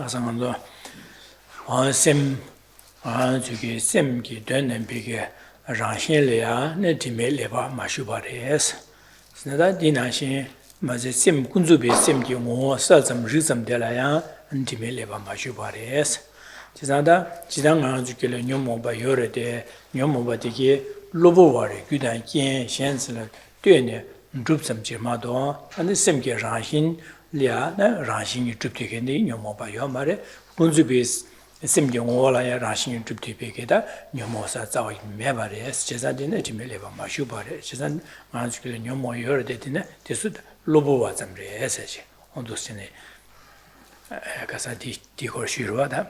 상관도 셈 저기 셈기 되는 비게 라신이야 내 디멜레바 마슈바레스 스나다 디나신 맞아 셈 군주비 셈기 뭐 사점 리점 되라야 디멜레바 마슈바레스 지나다 지당 주길에 녀모바 요래데 녀모바디게 로보와레 규단 kiến 현실을 되네 줍섬지마도 안에 셈게 라신 lia na rashing tripti ke ni nyomo ba yo mare kunzu bis semge ngola ya rashing tripti pe ke da nyomo sa za wa me ba re cheza de ne jime le ba ma shu ba re cheza ma ju ke nyomo yo de de ne de su lobo wa zam re sa ji on do se ne ka sa di ho shi ro da.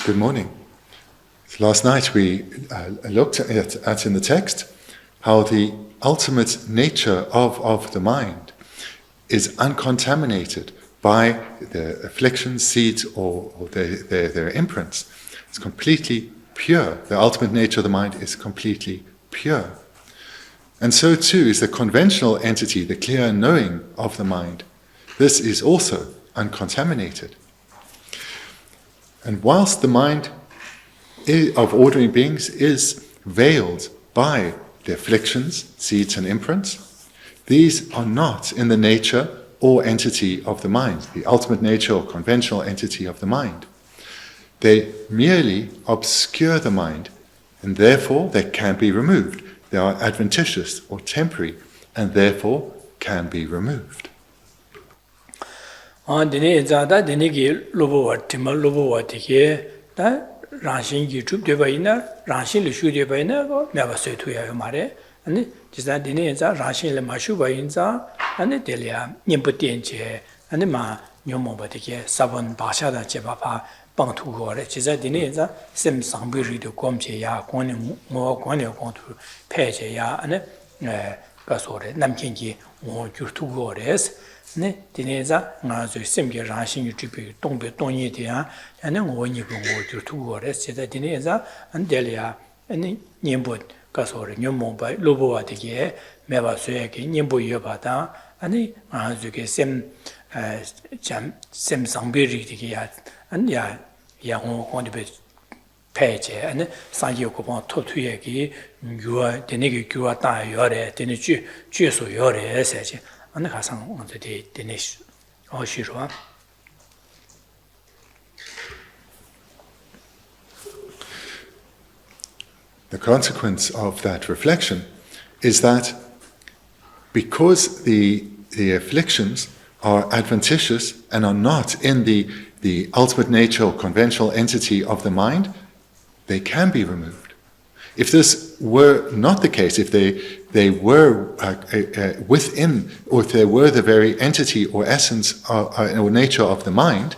Good morning. Last night we looked at in the text how the ultimate nature of the mind is uncontaminated by the afflictions, seeds, or their imprints. It's completely pure. The ultimate nature of the mind is completely pure. And so too is the conventional entity, the clear knowing of the mind. This is also uncontaminated. And whilst the mind of ordinary beings is veiled by the afflictions, seeds and imprints, these are not in the nature or entity of the mind, the ultimate nature or conventional entity of the mind. They merely obscure the mind, and therefore they can be removed. They are adventitious or temporary, and therefore can be removed. Ranshingi Trup de Baina, Ranshin le Shu de Baina, never say to your mare, and it is that Dineza, Ranshin le Mashuba inza, and the Delia, Nimputienche, and the Ma, Yomobatike, Savon Bashada Chebapa, Bantu Gore, Chisa Dineza, Sem Sambiri to Comche ya, more Quanio Contu, Peche ya, and Gasore, Namkingi, or Jurtu Gores. Ne dineza ngazo semge rashing tripi tongbe tonye dia ane ngoni go ju tu gore se da dineza andelia ane nyembo kasore nyomo ba lobo wa dige meba soye ke nyembo yo ba da ane ngazo ke sem sangbe ri dige ya an ya ho kondi be peje ane sanyo ko bon to tuye ki yuwa denege yuwa ta yore dene ju so yore se je. The consequence of that reflection is that because the afflictions are adventitious and are not in the ultimate nature or conventional entity of the mind, they can be removed. If this were not the case, if they were within, or if they were the very entity or essence or nature of the mind,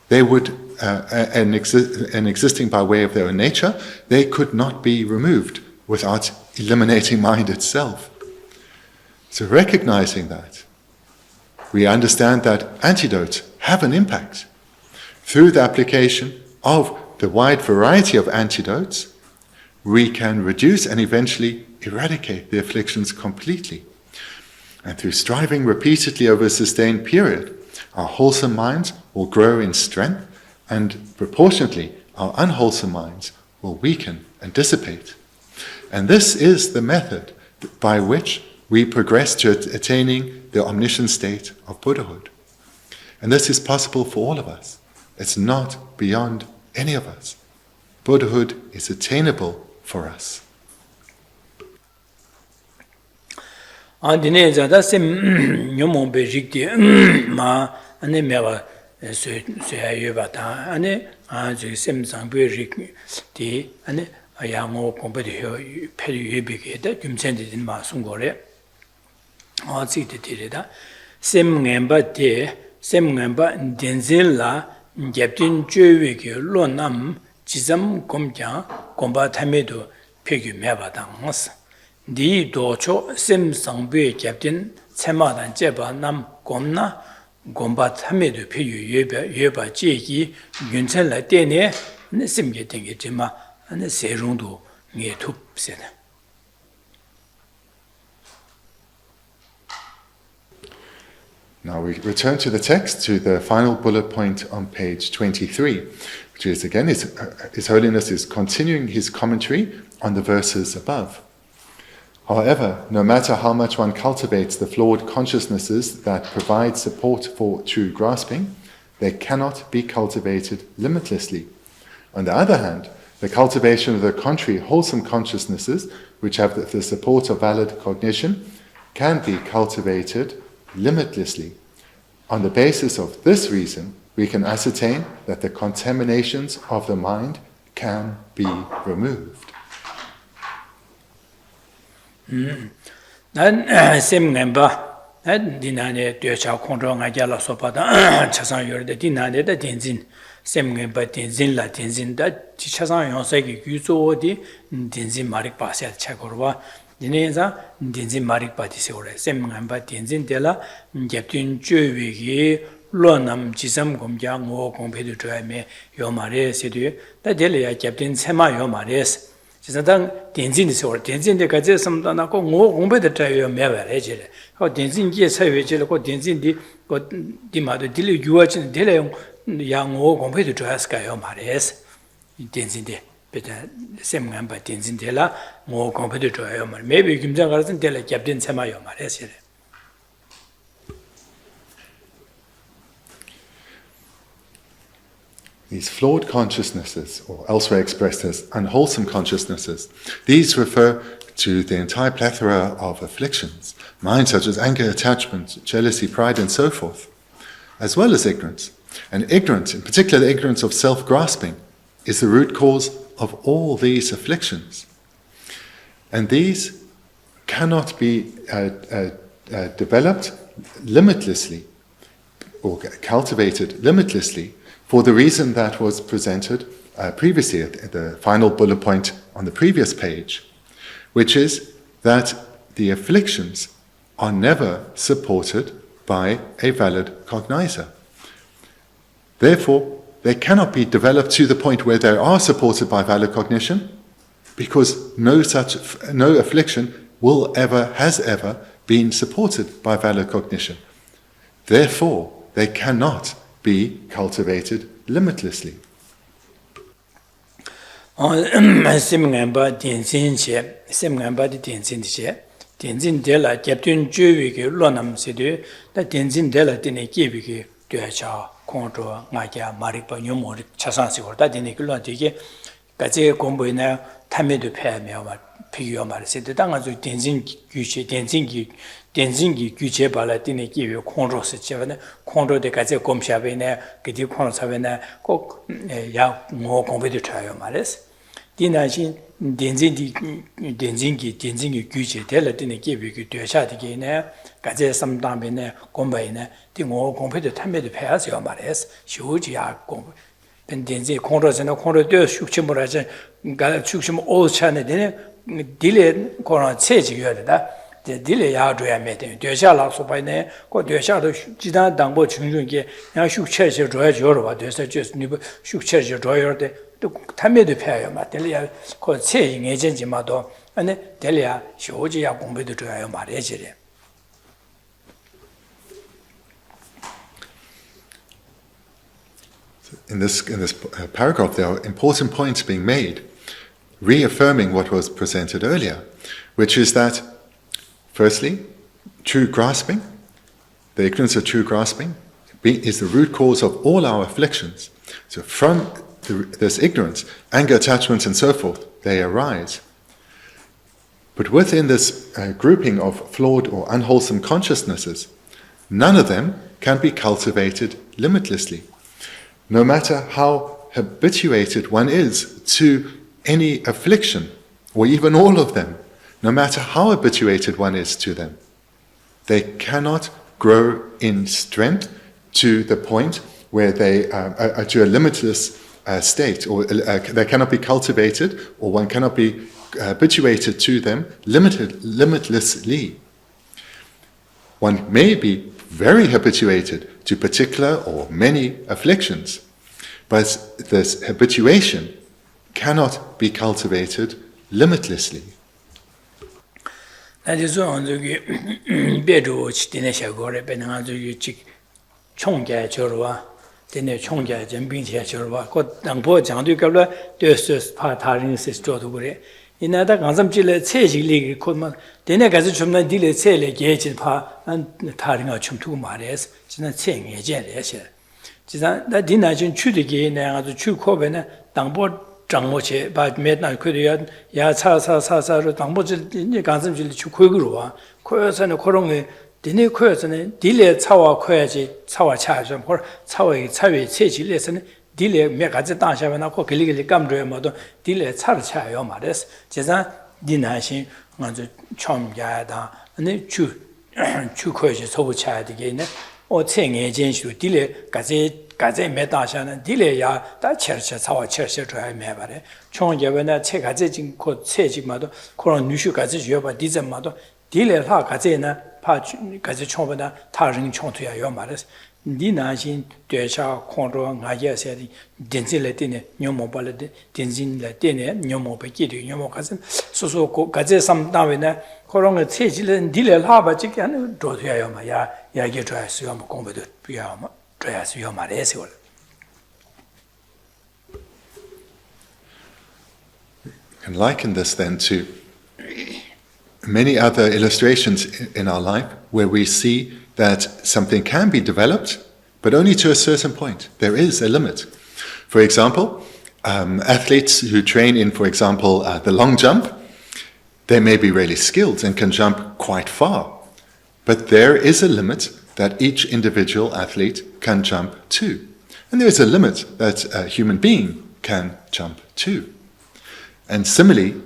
they would, and existing by way of their own nature, they could not be removed without eliminating mind itself. So recognizing that, we understand that antidotes have an impact. Through the application of the wide variety of antidotes, we can reduce and eventually eradicate the afflictions completely. And through striving repeatedly over a sustained period, our wholesome minds will grow in strength, and proportionately our unwholesome minds will weaken and dissipate. And this is the method by which we progress to attaining the omniscient state of Buddhahood. And this is possible for all of us. It's not beyond any of us. Buddhahood is attainable for us. Andine zada sem nyomo be jikti ma ane mewa so ayoba ta ane ju sem sangbe rik ti ane ayamo kombe de peri yebe ke da jumchen de ma sungore a chi de da sem ngemba denzel la gyaptin chöwe ke lo nam jizam komja komba tamedo pegyu meba dangmas di docho sem sangbe gyaptin chemadan jeba nam komna gomba tamedo pegyu yeba jegi yunchen la dene ne semge denge jima ne serungdo nge tup sene. Now we return to the text, to the final bullet point on page 23, which is again, His Holiness is continuing his commentary on the verses above. However, no matter how much one cultivates the flawed consciousnesses that provide support for true grasping, they cannot be cultivated limitlessly. On the other hand, the cultivation of the contrary wholesome consciousnesses, which have the support of valid cognition, can be cultivated limitlessly. On the basis of this reason, we can ascertain that the contaminations of the mind can be removed. Nan sem namba dinane döcha kontro ngajala sopada chasan yorde dinane da denzin sem namba denzin la denzin da chasan yonse gi gyuzo di denzin marik pasel chagorwa dineza denzin marik pa dise ore sem namba denzin dela gyaptin chöwi gi lonam jisam gomja ngo gompe de me yomare sedu da dele ya gyaptin sema yomares 지사당 덴진이서 덴진데 가제 섬다나 고 공부에 따여 매발해지래. 그 덴진기에 사회지를 고 덴진디 고 디마도 딜이 유아진 딜레용 양오 공부에 줘야스까요 말해서 이 덴진데 베다 셈간바 덴진데라 뭐 공부에 줘요 말. 매비 김장 가르선 딜레 캡틴 세마요 말해서 These flawed consciousnesses, or elsewhere expressed as unwholesome consciousnesses, these refer to the entire plethora of afflictions, minds such as anger, attachment, jealousy, pride, and so forth, as well as ignorance. And ignorance, in particular the ignorance of self-grasping, is the root cause of all these afflictions. And these cannot be developed limitlessly, or cultivated limitlessly, for the reason that was presented previously at the final bullet point on the previous page, which is that the afflictions are never supported by a valid cognizer. Therefore, they cannot be developed to the point where they are supported by valid cognition, because no affliction has ever been supported by valid cognition. Therefore, they cannot be cultivated limitlessly. Semngamba denzin che, semngamba di denzin che, denzin dela gyaptun juwi ge lonam sedu, da denzin dela dine gebi ge duacha, kongzho, ngakya, marikpa, nyumori, chasan sikor, da dine gilon dike, gaze gombo ina tamedu paya mewa, pigyo mara sedu, da nga zo denzin gyuche, denzin gi gyuche bala dine gebi kongzho se chevane, kongzho de gaze gomshabe na, gedi kongzho sabe na, kok ya ngo gombe de chayo mares. Dina shin denzin gi gyuche dela dine gebi gi duacha dike na, gaze samdambe na, gomba ina, di ngo gombe de tamedu paya se yo mares, shiuji ya gombe. Denzin kongzho se na kongzho de shukchimura chen, shukchim oz chane dine, dile kongzho che jiyo da, dile ya zhuya me ten, duasha la sopa ne, ko duasha de jidan dangbo chungjun ke, yang shuk che che zhuya jor wa, duasha jes nipa shuk che che zhuya de, tamme de pya yo ma, dile ya ko che yi nge jen ji ma do, ane dile ya xiu ji ya gongpe de zhuya yo ma re ji re. In this paragraph, there are important points being made, reaffirming what was presented earlier, which is that firstly, true grasping, the ignorance of true grasping, is the root cause of all our afflictions. So from this ignorance, anger, attachments, and so forth, they arise. But within this grouping of flawed or unwholesome consciousnesses, none of them can be cultivated limitlessly. No matter how habituated one is to any affliction, or even all of them, no matter how habituated one is to them, they cannot grow in strength to the point where they are to a limitless state, or they cannot be cultivated, or one cannot be habituated to them limitlessly. One may be very habituated to particular or many afflictions, but this habituation cannot be cultivated limitlessly. that is on the bedroom, Dineshagore, Benanzu, Chick Chonga Chorwa, Dine Chonga, Jambincha Chorwa, got Dampo, Jandu, Dustus, Patarin, Sister to Gure. In other Ganzam Chile, Tseji League, Kodman, Denegazum, Dile Sele, Gage, Pa, and Taring of Chumtu Mares, China Tsing, a jet, that dinner in Chudigi, and the Chu Coven, Dambo. 장모체 바 메나 그래야 야 차사사사로 당보지 간섬질 추코그로와 코여서는 그런게 디네 코여서는 딜레 차와 코야지 차와 차좀 或차와의 차외 체질에서는 딜레 몇 가지 당샤면나 코 길리길리 감줘야 뭐도 딜레 차를 차요 말했어 제가 디나신 먼저 처음 야다 근데 추 코야지 소부 차야 되게네 어생에 전수 딜레 가제 메다샤는 딜레야 다 철철 차와 철철 줘야 매바래 총계변에 체 가제 진고 체직마도 그런 뉴슈 가제 줘봐 디zem마도 딜레하 가제나 파 가제 총보다 다른 총투야 요 말했어 니나신 되샤 콘로 나야세디 딘진레 되네 녀모발레 딘진레 되네 녀모베기도 녀모 가zen 소소 가제 삼다වෙ나 그런 거 체질은 딜레하 지게 하는 도야요 마야 야게 줘야 수요 공부도 비야 You can liken this then to many other illustrations in our life where we see that something can be developed, but only to a certain point. There is a limit. For example, athletes who train in, for example, the long jump, they may be really skilled and can jump quite far, but there is a limit that each individual athlete can jump to. And there is a limit that a human being can jump to. And similarly,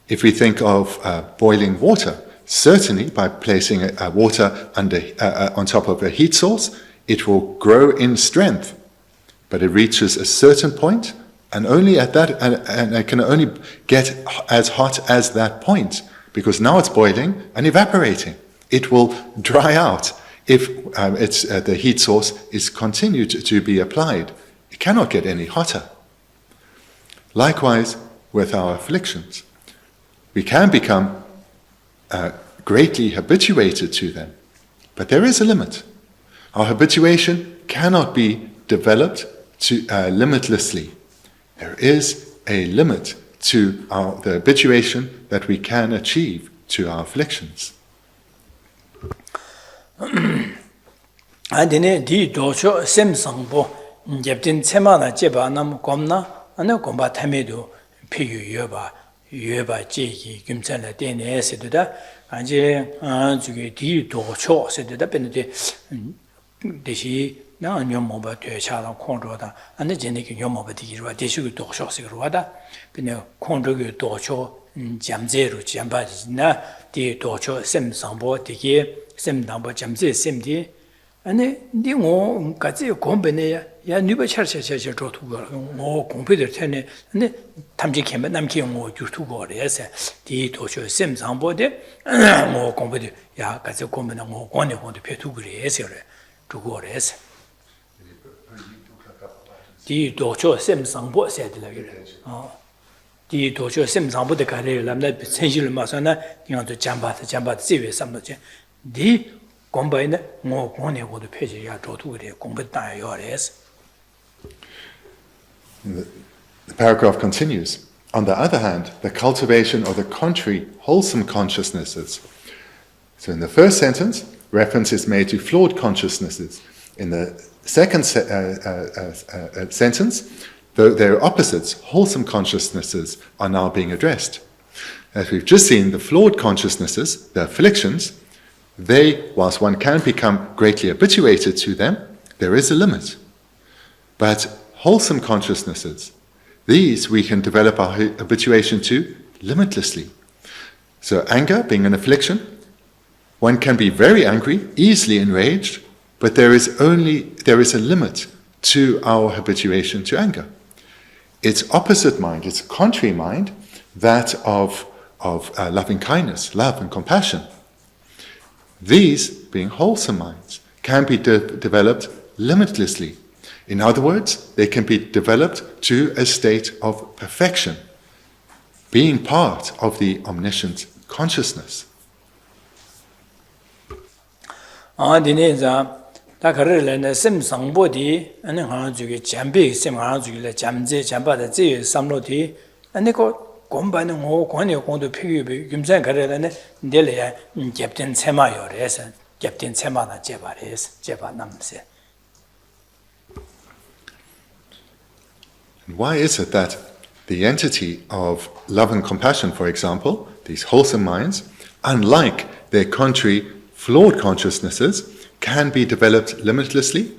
if we think of boiling water, certainly by placing water on top of a heat source, it will grow in strength. But it reaches a certain point, and only at that, and it can only get as hot as that point, because now it's boiling and evaporating. It will dry out if the heat source is continued to be applied. It cannot get any hotter. Likewise, with our afflictions, we can become greatly habituated to them, but there is a limit. Our habituation cannot be developed limitlessly. There is a limit to the habituation that we can achieve to our afflictions. 아디네 디 도초 셈상보 잽진 체마나 제바 남 검나 아나 검바 타메도 피유 여바 제기 김찬라 데네 세도다 아제 저기 디 도초 세도다 베는데 대시 나 녀모바 되차라 콘로다 안데 제네기 녀모바 디기로와 대시고 도초스기로와다 근데 콘로기 도초 잠제로 잠바지나 디 도초 셈상보 디기 셈담보 잠제 셈디 아니 니고 같이 공부네 야 니버 차차차차 조투고 뭐 공부들 테네 근데 탐지 캠에 남기 뭐 유튜브에서 디 도쇼 셈상보데 뭐 공부들 야 같이 공부나 뭐 권에 권도 배투 그래서 두고래서 디 도쇼 셈상보 세들라 그래 디 도쇼 셈상보데 가래 남나 sen실을 마서나 이것도 잠바트 지외 삼도제 디 공부에는 뭐 권해고도 표지야 조도 그래 공부 따야요래서 The paragraph continues. On the other hand, the cultivation of the contrary, wholesome consciousnesses. So in the first sentence, reference is made to flawed consciousnesses. In the second sentence, though they're opposites, wholesome consciousnesses are now being addressed. As we've just seen, the flawed consciousnesses, the afflictions, they, whilst one can become greatly habituated to them, there is a limit. But wholesome consciousnesses, these we can develop our habituation to limitlessly. So anger being an affliction, one can be very angry, easily enraged, but there is a limit to our habituation to anger. Its opposite mind, its contrary mind, that of loving kindness, love and compassion. These, being wholesome minds, can be developed limitlessly. In other words, they can be developed to a state of perfection, being part of the omniscient consciousness. 디네자 다 거래를 심 상보디 아니 하나 주게 잠비 심 하나 주게 잠제 잠바다 제 삼로디 아니 고 공부하는 거 권이 공도 필요 김생 거래를 내려야 캡틴 세마요래서 캡틴 세마나 제바래서 제바 남세. Why is it that the entity of love and compassion, for example, these wholesome minds, unlike their contrary flawed consciousnesses, can be developed limitlessly?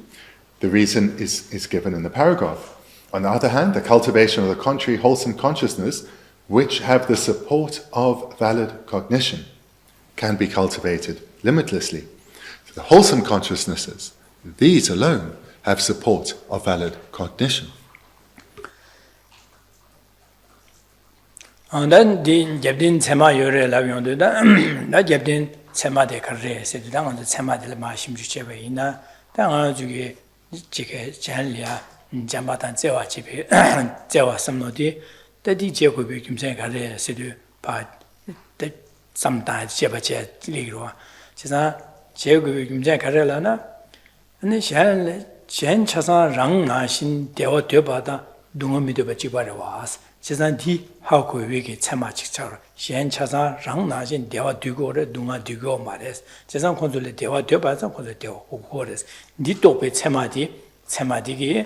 The reason is given in the paragraph. On the other hand, the cultivation of the contrary wholesome consciousness, which have the support of valid cognition, can be cultivated limitlessly. So the wholesome consciousnesses, these alone have support of valid cognition. 난 japtin chema yore labyonde da na japtin chema de kare se da ngon chema de ma shimju chebe ina da nga juge jige janlia jamba dan zewa jibe zewa samno di da di je ko be kimsen kare se de pa de samda jeba je li ro 지사 je ko be kimsen kare la na ne shan chasa rang na shin dewa de ba da dungmi de ba ji ba was 지산디 하고 외게 참아직처럼 시행차사 랑나진 대화 뒤고를 누가 뒤고 말했어. 지산 콘솔에 대화 되봐서 콘솔 대화 오고래서 니또배 참아디기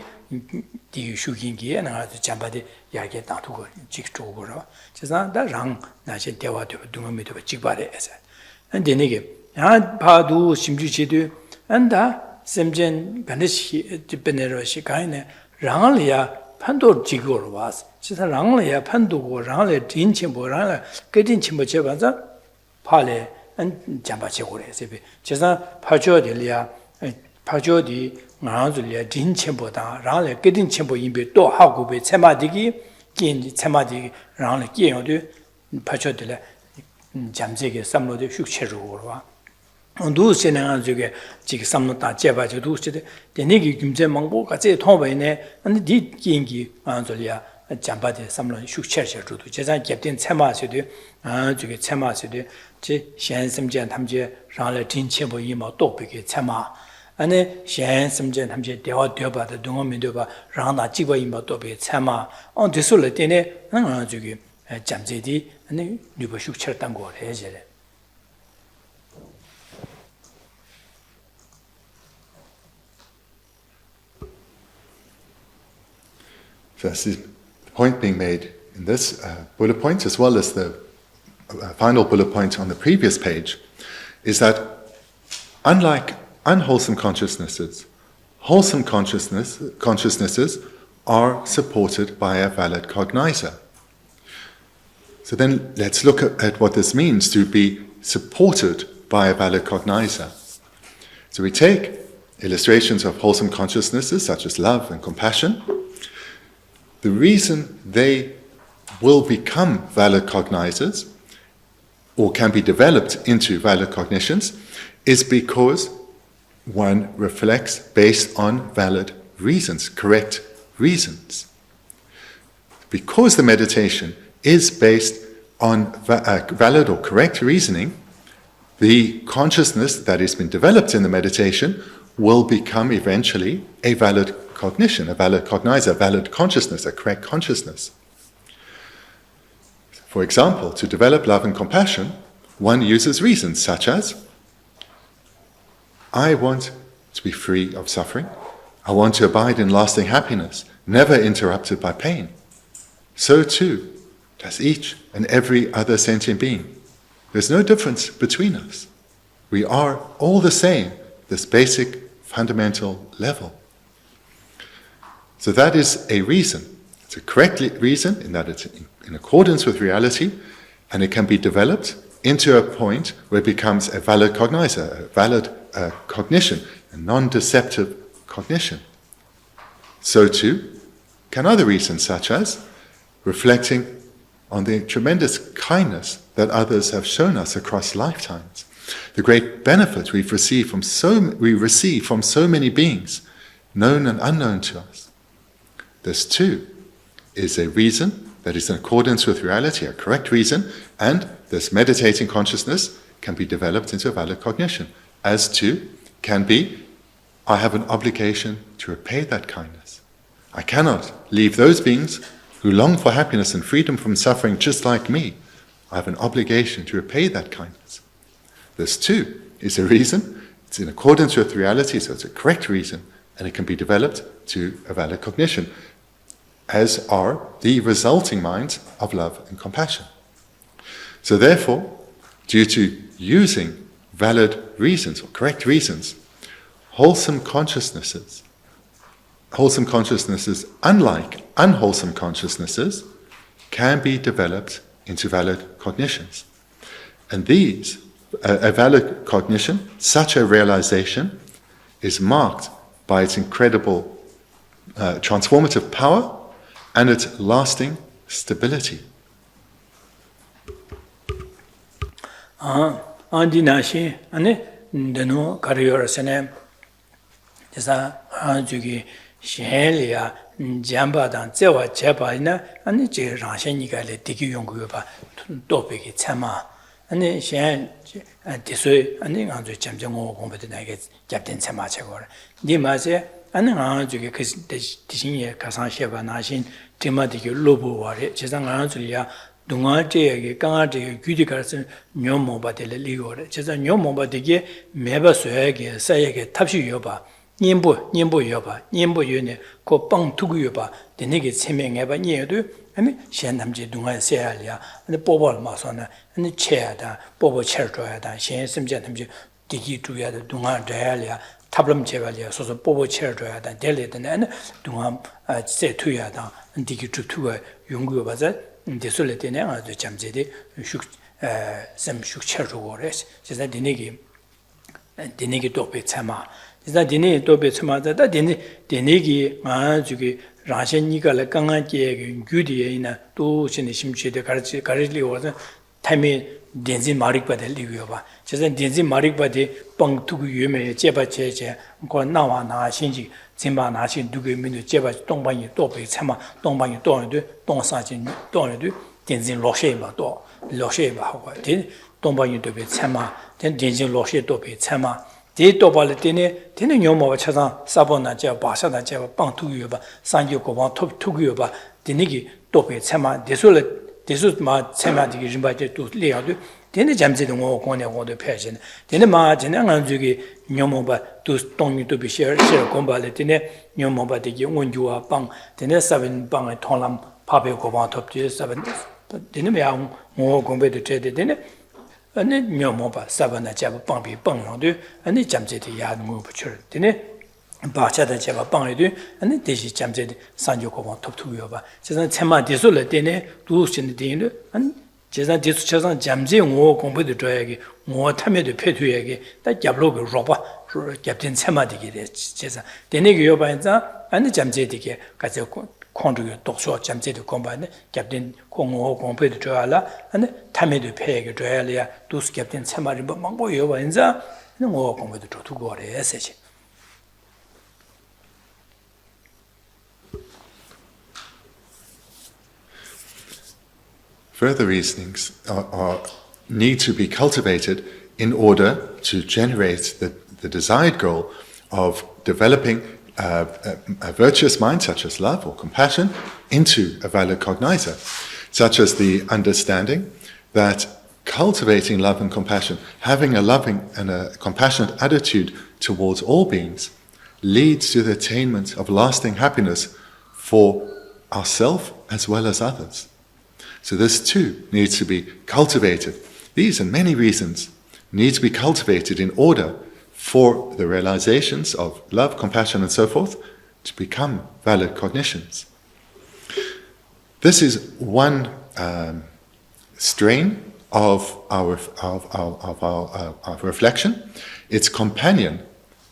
디슈긴기에 나가서 잠바디 야게 다투고 직쪽으로 지산다 랑나진 대화 되고 누가 믿어 직발해서 근데 내게 야 봐도 심주지도 안다 샘전 반드시 디베네로시 가이네 랑을야 판도 지고로 와서 지사 랑을야 판도고 랑을 딘침보 랑을 끄딘침보 제반자 팔에 안 잠바치고래 세비 지사 파조들이야 파조디 나즈리야 딘침보다 랑을 끄딘침보 임베 또 하고 배 체마디기 긴 체마디 랑을 끼어도 파조들이 잠재게 삼로도 슉체로 와 누구세나 저게 지금 삼노다 제바지 누구세데 되니기 김제 망고 같이 통배네 근데 디 긴기 안절이야 잠바데 삼로 슉체셔도 제가 캡틴 체마시도 저게 체마시도 제 현심전 탐제 라를 딘체보 이모 또비게 체마 아니 현심전 탐제 대화 되어봐도 동어민도 봐 라나 찍어 이모 또비 체마 됐을 때네 저게 잠제디 아니 누버 슉체 딴 거래 제래 That's the point being made in this bullet point, as well as the final bullet point on the previous page, is that unlike unwholesome consciousnesses, wholesome consciousnesses are supported by a valid cognizer. So then let's look at what this means to be supported by a valid cognizer. So we take illustrations of wholesome consciousnesses such as love and compassion. The reason they will become valid cognizers or can be developed into valid cognitions is because one reflects based on valid reasons, correct reasons. Because the meditation is based on valid or correct reasoning, the consciousness that has been developed in the meditation will become eventually a valid cognition, a valid cognizer, a valid consciousness, a correct consciousness. For example, to develop love and compassion, one uses reasons such as, I want to be free of suffering. I want to abide in lasting happiness, never interrupted by pain. So too does each and every other sentient being. There's no difference between us. We are all the same, this basic fundamental level. So that is a reason. It's a correct reason in that it's in accordance with reality, and it can be developed into a point where it becomes a valid cognizer, a valid cognition, a non-deceptive cognition. So too can other reasons, such as reflecting on the tremendous kindness that others have shown us across lifetimes, the great benefit we receive from so many beings, known and unknown to us. This too is a reason that is in accordance with reality, a correct reason, and this meditating consciousness can be developed into a valid cognition, as too can be, I have an obligation to repay that kindness. I cannot leave those beings who long for happiness and freedom from suffering just like me. I have an obligation to repay that kindness. This too is a reason. It's in accordance with reality, so it's a correct reason, and it can be developed to a valid cognition, as are the resulting minds of love and compassion. So therefore, due to using valid reasons or correct reasons, wholesome consciousnesses, unlike unwholesome consciousnesses, can be developed into valid cognitions. And these, a valid cognition, such a realization, is marked by its incredible transformative power and its lasting stability. Andi nashi, ane denu kariyora sene, jasa jugi shenliya jamba dan zewa jeba ina, ane je rangshen nikale diki yungu yoba dobeki tsama, ane shen disui, ane nganzu jamja ngo gombe nage gyabden tsama chegora. Di maze, ane nganzu ge dishinye kasang sheba nashin tima diki lobu wari, jasa nganzu liya dunga jayage, kanga jayage, gyudi karasa nyomomba dele ligore. Chesa nyomomba deke meba soyage, sayage, tapshi yoba, nyembo yoba, nyembo yone, ko pang tugu yoba, denege tseme ngeba nyedu, ane shen namje dunga sayaliya, ane bobo masona, ane cheyada, bobo cher joyada, shen semja namje diki tuyada, dunga jayaliya, tablam chegaliya, soso bobo cher joyada, dele dene, ane dunga se tuyada, diki tuga yungu yoba za, desole tene nga zo chamzede sem shuk cherro res jesa denegi tope tsama jesa denegi tope tsama da denegi nga jugi rangshen nikala kanga je gyudi ina to shin simchede karili wada 타이미 덴지 마릭바데 리고요바 제가 덴지 마릭바데 빵투고 유메 제바 제제 고 나와 나 신지 진바 나신 두게 민도 제바 동방이 또베 참마 동방이 또는데 동사진 또는데 덴지 로셰마 또 로셰마 하고 덴 동방이 또베 참마 덴지 로셰 또베 참마 디 또발레 테네 뇨모바 차상 사보나 제 바사다 제 빵투고요바 산지 고방 톱투고요바 데니기 또베 참마 데솔레 This ma tsematic rimbaite to leado, then the jamzed no corner on the passion. Then the margin and Anzugi, Nomoba, to stone to be share combaletine, Nomoba de Yunjua bang, then the 7 bang at Tolam, Pabio Coban top to 7. Then the young more compared to trade dinner, and then Nomoba, 7 at Java Bumpy bang on do, and the jamzed yard move church. Dinner. 바차다 제가 빵에도 아니 대시 잠제 산조고방 톱투요바 제가 tema 디솔레 때네 두신데 되는 안 제가 디수 차상 잠제 오 공부도 줘야게 뭐 타면도 패투야게 다 잡로그 로바 캡틴 세마디게 제가 되네게 요바인자 아니 잠제디게 가서 콘도요 독소 잠제도 공부하네 캡틴 공오 공부도 줘야라 아니 타면도 패게 줘야려 두스 캡틴 세마리 뭐 망고 요바인자 뭐 공부도 줘두고 그래야지 Further reasonings need to be cultivated in order to generate the desired goal of developing a virtuous mind, such as love or compassion, into a valid cognizer, such as the understanding that cultivating love and compassion, having a loving and a compassionate attitude towards all beings, leads to the attainment of lasting happiness for ourselves as well as others. So this too needs to be cultivated. These and many reasons need to be cultivated in order for the realizations of love, compassion and so forth to become valid cognitions. This is one strain of our reflection. Its companion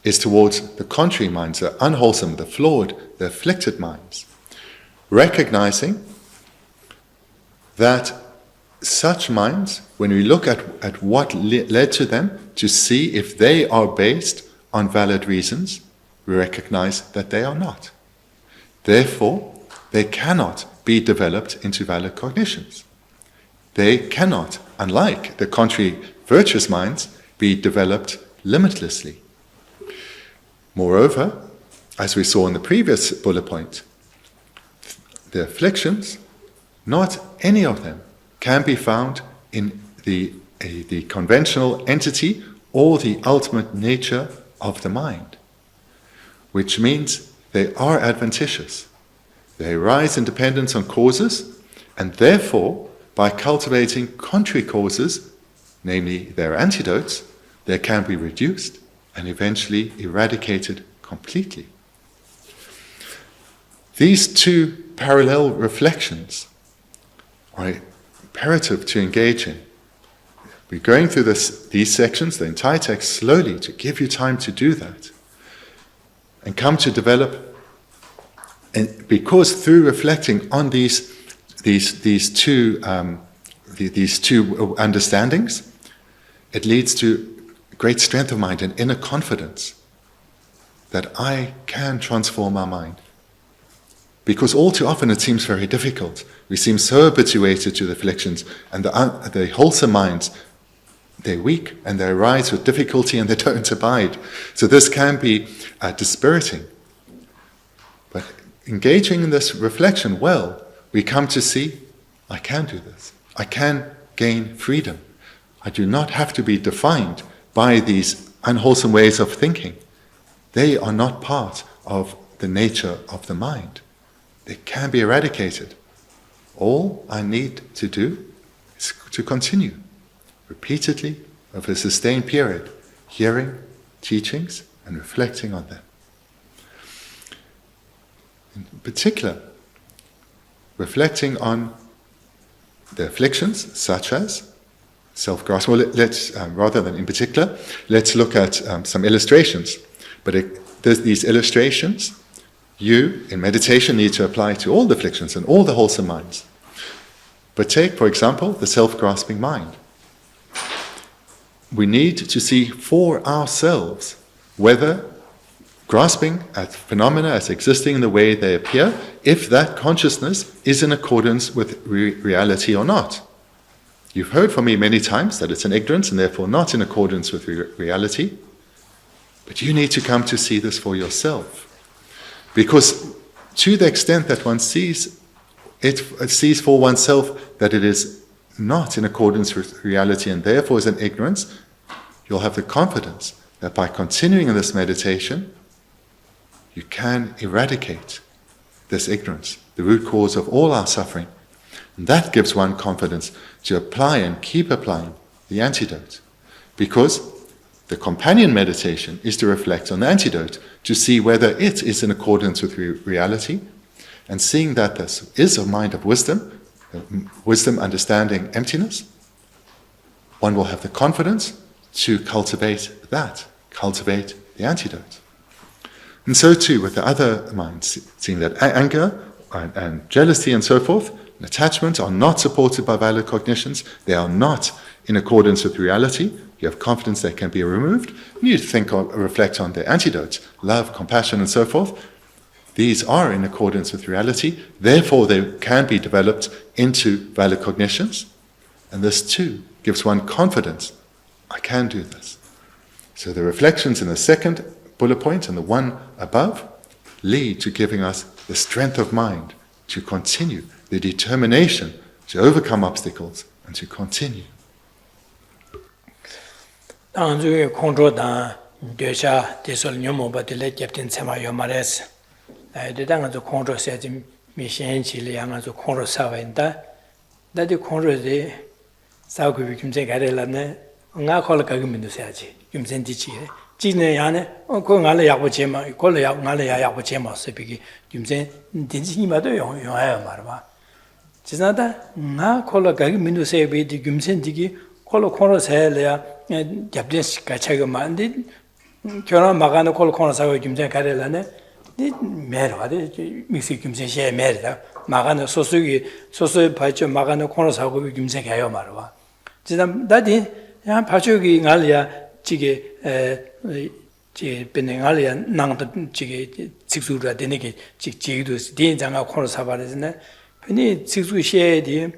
is towards the contrary minds, the unwholesome, the flawed, the afflicted minds. Recognizing that such minds, when we look at what led to them, to see if they are based on valid reasons, we recognize that they are not. Therefore, they cannot be developed into valid cognitions. They cannot, unlike the contrary virtuous minds, be developed limitlessly. Moreover, as we saw in the previous bullet point, the afflictions, not any of them can be found in the conventional entity or the ultimate nature of the mind, which means they are adventitious. They arise in dependence on causes, and therefore, by cultivating contrary causes, namely their antidotes, they can be reduced and eventually eradicated completely. These two parallel reflections are imperative to engage in. We're going through these sections, the entire text, slowly to give you time to do that and come to develop. And because through reflecting on these two understandings, it leads to great strength of mind and inner confidence that I can transform our mind. Because all too often it seems very difficult. We seem so habituated to the afflictions, and the wholesome minds, they're weak and they arise with difficulty and they don't abide. So this can be dispiriting. But engaging in this reflection well, we come to see, I can do this. I can gain freedom. I do not have to be defined by these unwholesome ways of thinking. They are not part of the nature of the mind. They can be eradicated. All I need to do is to continue repeatedly over a sustained period, hearing teachings and reflecting on them. In particular, reflecting on the afflictions such as self-grasping. Well, let's rather than in particular, let's look at some illustrations. But these illustrations, you in meditation need to apply to all the afflictions and all the wholesome minds. But take, for example, the self-grasping mind. We need to see for ourselves whether grasping at phenomena as existing in the way they appear, if that consciousness is in accordance with reality or not. You've heard from me many times that it's an ignorance and therefore not in accordance with reality. But you need to come to see this for yourself. Because to the extent that one sees for oneself that it is not in accordance with reality and therefore is an ignorance, you'll have the confidence that by continuing in this meditation, you can eradicate this ignorance, the root cause of all our suffering. And that gives one confidence to apply and keep applying the antidote. Because the companion meditation is to reflect on the antidote, to see whether it is in accordance with reality, and seeing that this is a mind of wisdom, wisdom understanding emptiness, one will have the confidence to cultivate the antidote. And so too with the other minds, seeing that anger and jealousy and so forth, and attachment are not supported by valid cognitions, they are not in accordance with reality, you have confidence they can be removed, and you think or reflect on the antidotes, love, compassion and so forth. These are in accordance with reality, therefore they can be developed into valid cognitions, and this too gives one confidence, I can do this. So the reflections in the second bullet point and the one above lead to giving us the strength of mind to continue, the determination to overcome obstacles and to continue. 당주의 공조단 되샤 대설 녀모바들의 캡틴 세마요 말레스 대당아주 공조 세진 미신치리 양아주 공조 사와인다 다디 공조지 사고비 김제 가래라네 nga khol ka gum se aji yum sen di chi ji ne ya ne ko nga le ya bo che ma ko le ya nga le ya bo che ma se bi yum sen din ji ma do yong ya ma ba ji na da nga khol ka gum se bi di yum sen di gi khol khol se le ya yap de ka cha ga ma ndi kyo ma ga ne khol khol sa go yum sen ka re la ne di me ra de mi se yum sen she me ra ma ga ne so su gi so so ba che ma ga ne khol sa go yum sen ka yo ma ba ji na da di 야 파주기 알이야 지게 제 베네알이야 낭도 지게 직수라 되는게 지기도 대장아 코로 사바르네 괜히 직수시에디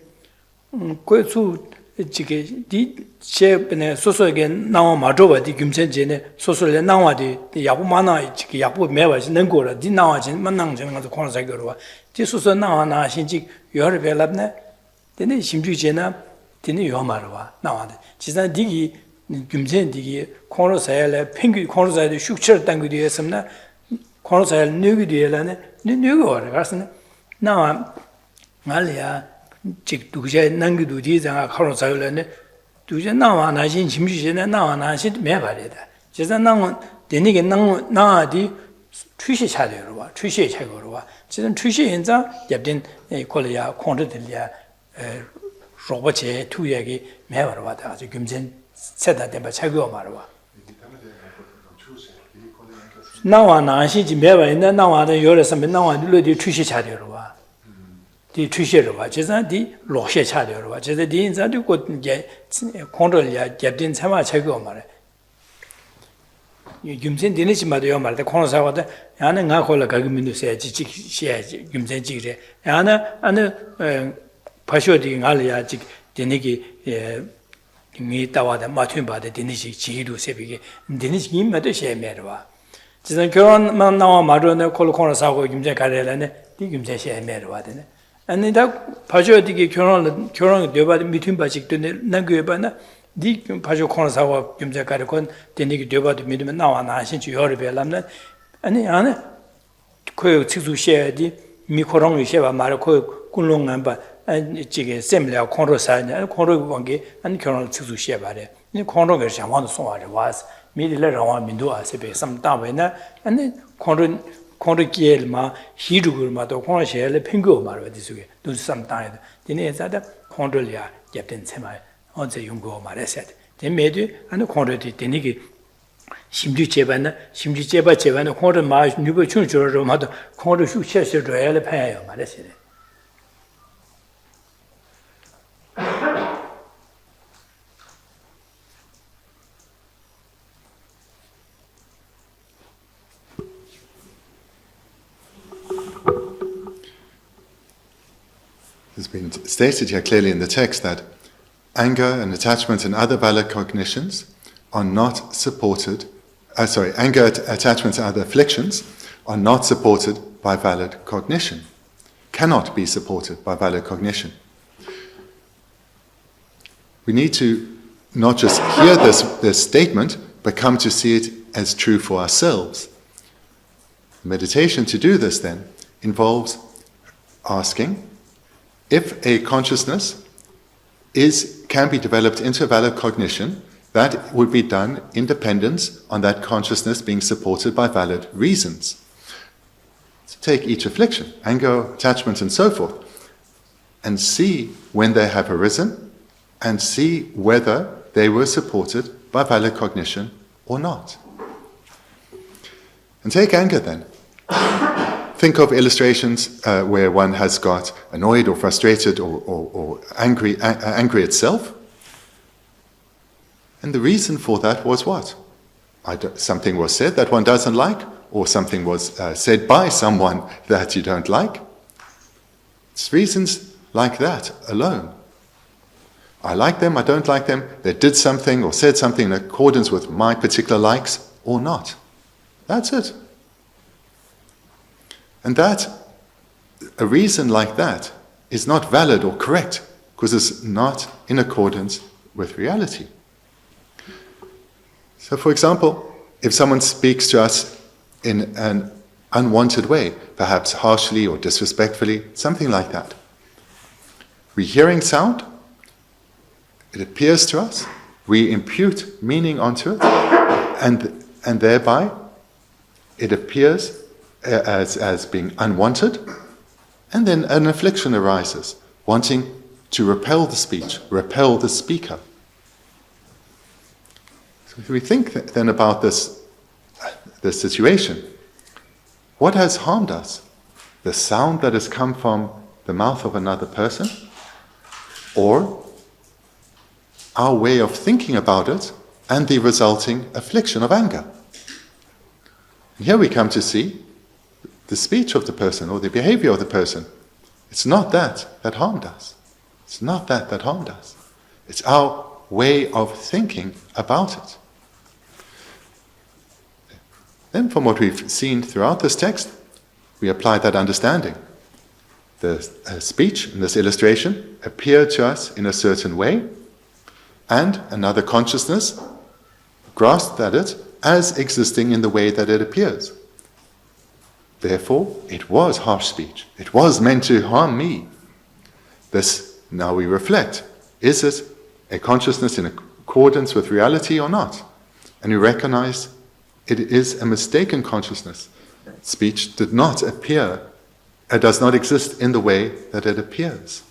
고수 디 셰베네 소소게 나와 마조바디 김천제네 소소레 나와디 야부마나 야부 매바지 능고라 디 나와지 만낭정 가서 콘사이거와 디 소소 나와나 신지 여르벨랍네 데네 심주제나 데네 요마르와 나와데 지산 디기 김천 디기 콘로사야레 팽귀 콘로사야데 슈크처 당기디 했음나 콘로사야 뉴기디엘라네 뉴고라 가스네 나와 말이야 즉 두제 남기도 디자가 콘로사야레네 두제 나와 나신 심주제네 나와 나신 매바리다 지산 나와 데니게 나와디 취시 차려와 취시 차거와 지금 취시 현장 yap된 콜리아 콘트들이야 로버체 투약이 매버와다 아주 금전 세다 때문에 차고 말와 나와 나시지 매버 있는 나와는 여러서 나와 늘려디 취시 차려와 디 취시로 와 지금 디 로셰 차려와 지금 디 인자도 곧 이제 콘트들이야 yap된 참아 차고 말해 김sen 되는지 말이요 말때 코노사와도 야는 가 콜라 가기민도 세지 지시야지 김sen 지그래 야는 아는 파쇼디 갈이야 지 되니기 미 따와다 맞춘 바데 되는지 지기도 세비게 되는지 김마도 셰메르와 지금 결혼만 나와 말로는 콜코노사고 김sen 가래라네 디 김sen 셰메르와 되네 아니다 파쇼디기 결혼 되바데 미팅 바직도 나그여바나 디 파조 콘사와 김자가르콘 데니기 되바도 믿으면 나와 나신지 여르벨람나 아니 안에 그 직수셰디 미코롱이 셰바 말고 그 꿀롱한 바 지게 셈려 콘로사냐 콘로 관계 아니 결혼 직수셰바래 니 콘로가 샤만도 송아래 와스 미리레 라와 민도 아세베 삼다베나 아니 콘로기엘마 히루글마도 콘로셰레 핑고 말어 디수게 두 삼다에 디네자다 콘로리아 yapten 세마 언제 용거 말했어야 돼. 대매도 아니 콘로디 되니기 심주 제반나 심주 제반나 콘로 마 누가 춘주로 마도 콘로 슈셔셔줘야 파요 말했어야 돼. It's been stated here clearly in the text that anger and attachment and other valid cognitions are not supported, anger, attachment and other afflictions are not supported by valid cognition, cannot be supported by valid cognition. We need to not just hear this statement, but come to see it as true for ourselves. Meditation to do this then involves asking if a consciousness can be developed into a valid cognition, that would be done in dependence on that consciousness being supported by valid reasons. So take each affliction, anger, attachment, and so forth, and see when they have arisen, and see whether they were supported by valid cognition or not. And take anger then. Think of illustrations where one has got annoyed or frustrated or angry itself. And the reason for that was what? Something was said that one doesn't like, or something was said by someone that you don't like. It's reasons like that alone. I like them, I don't like them, they did something or said something in accordance with my particular likes or not. That's it. And a reason like that is not valid or correct because it's not in accordance with reality. So, for example, if someone speaks to us in an unwanted way, perhaps harshly or disrespectfully, something like that, we're hearing sound, it appears to us, we impute meaning onto it, and thereby it appears as being unwanted, and then an affliction arises, wanting to repel the speech, repel the speaker. So if we think then about this situation, what has harmed us? The sound that has come from the mouth of another person, or our way of thinking about it and the resulting affliction of anger? And here we come to see the speech of the person or the behavior of the person. It's not that harmed us. It's not that harmed us. It's our way of thinking about it. Then from what we've seen throughout this text, we apply that understanding. The speech in this illustration appeared to us in a certain way, and another consciousness grasped at it as existing in the way that it appears. Therefore, it was harsh speech. It was meant to harm me. This, now we reflect. Is it a consciousness in accordance with reality or not? And we recognize it is a mistaken consciousness. Speech did not appear, it does not exist in the way that it appears.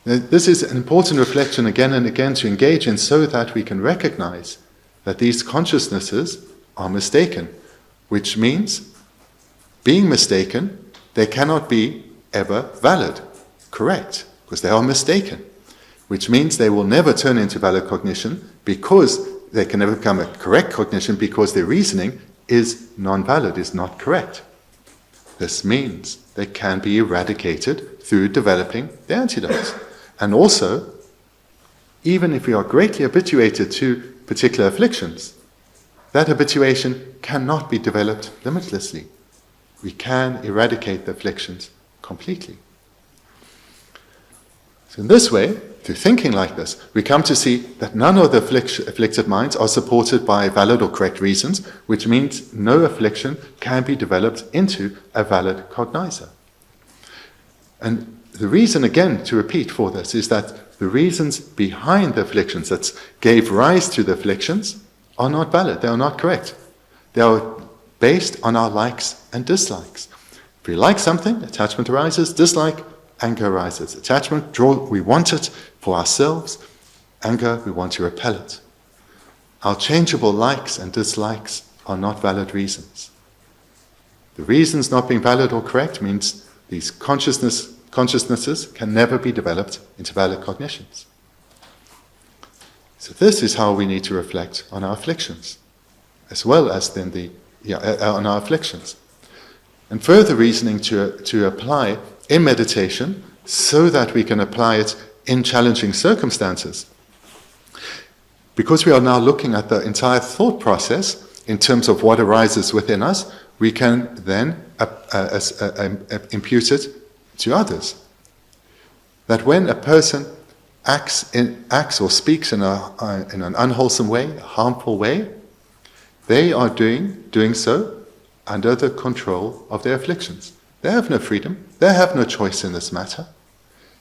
Now, this is an important reflection again and again to engage in so that we can recognize that these consciousnesses are mistaken, which means, being mistaken, they cannot be ever valid, correct, because they are mistaken, which means they will never turn into valid cognition because they can never become a correct cognition because their reasoning is non-valid, is not correct. This means they can be eradicated through developing the antidotes. And also, even if we are greatly habituated to particular afflictions, that habituation cannot be developed limitlessly. We can eradicate the afflictions completely. So in this way, through thinking like this, we come to see that none of the afflicted minds are supported by valid or correct reasons, which means no affliction can be developed into a valid cognizer. And the reason, again, to repeat for this, is that the reasons behind the afflictions that gave rise to the afflictions are not valid, they are not correct. They are based on our likes and dislikes. If we like something, attachment arises, dislike, anger arises. Attachment, we want it for ourselves. Anger, we want to repel it. Our changeable likes and dislikes are not valid reasons. The reasons not being valid or correct means these consciousnesses can never be developed into valid cognitions. So this is how we need to reflect on our afflictions, as well as then on our afflictions. And further reasoning to apply in meditation so that we can apply it in challenging circumstances. Because we are now looking at the entire thought process in terms of what arises within us, we can then impute it to others. That when a person acts or speaks in an unwholesome way, a harmful way, they are doing so under the control of their afflictions. They have no freedom, they have no choice in this matter.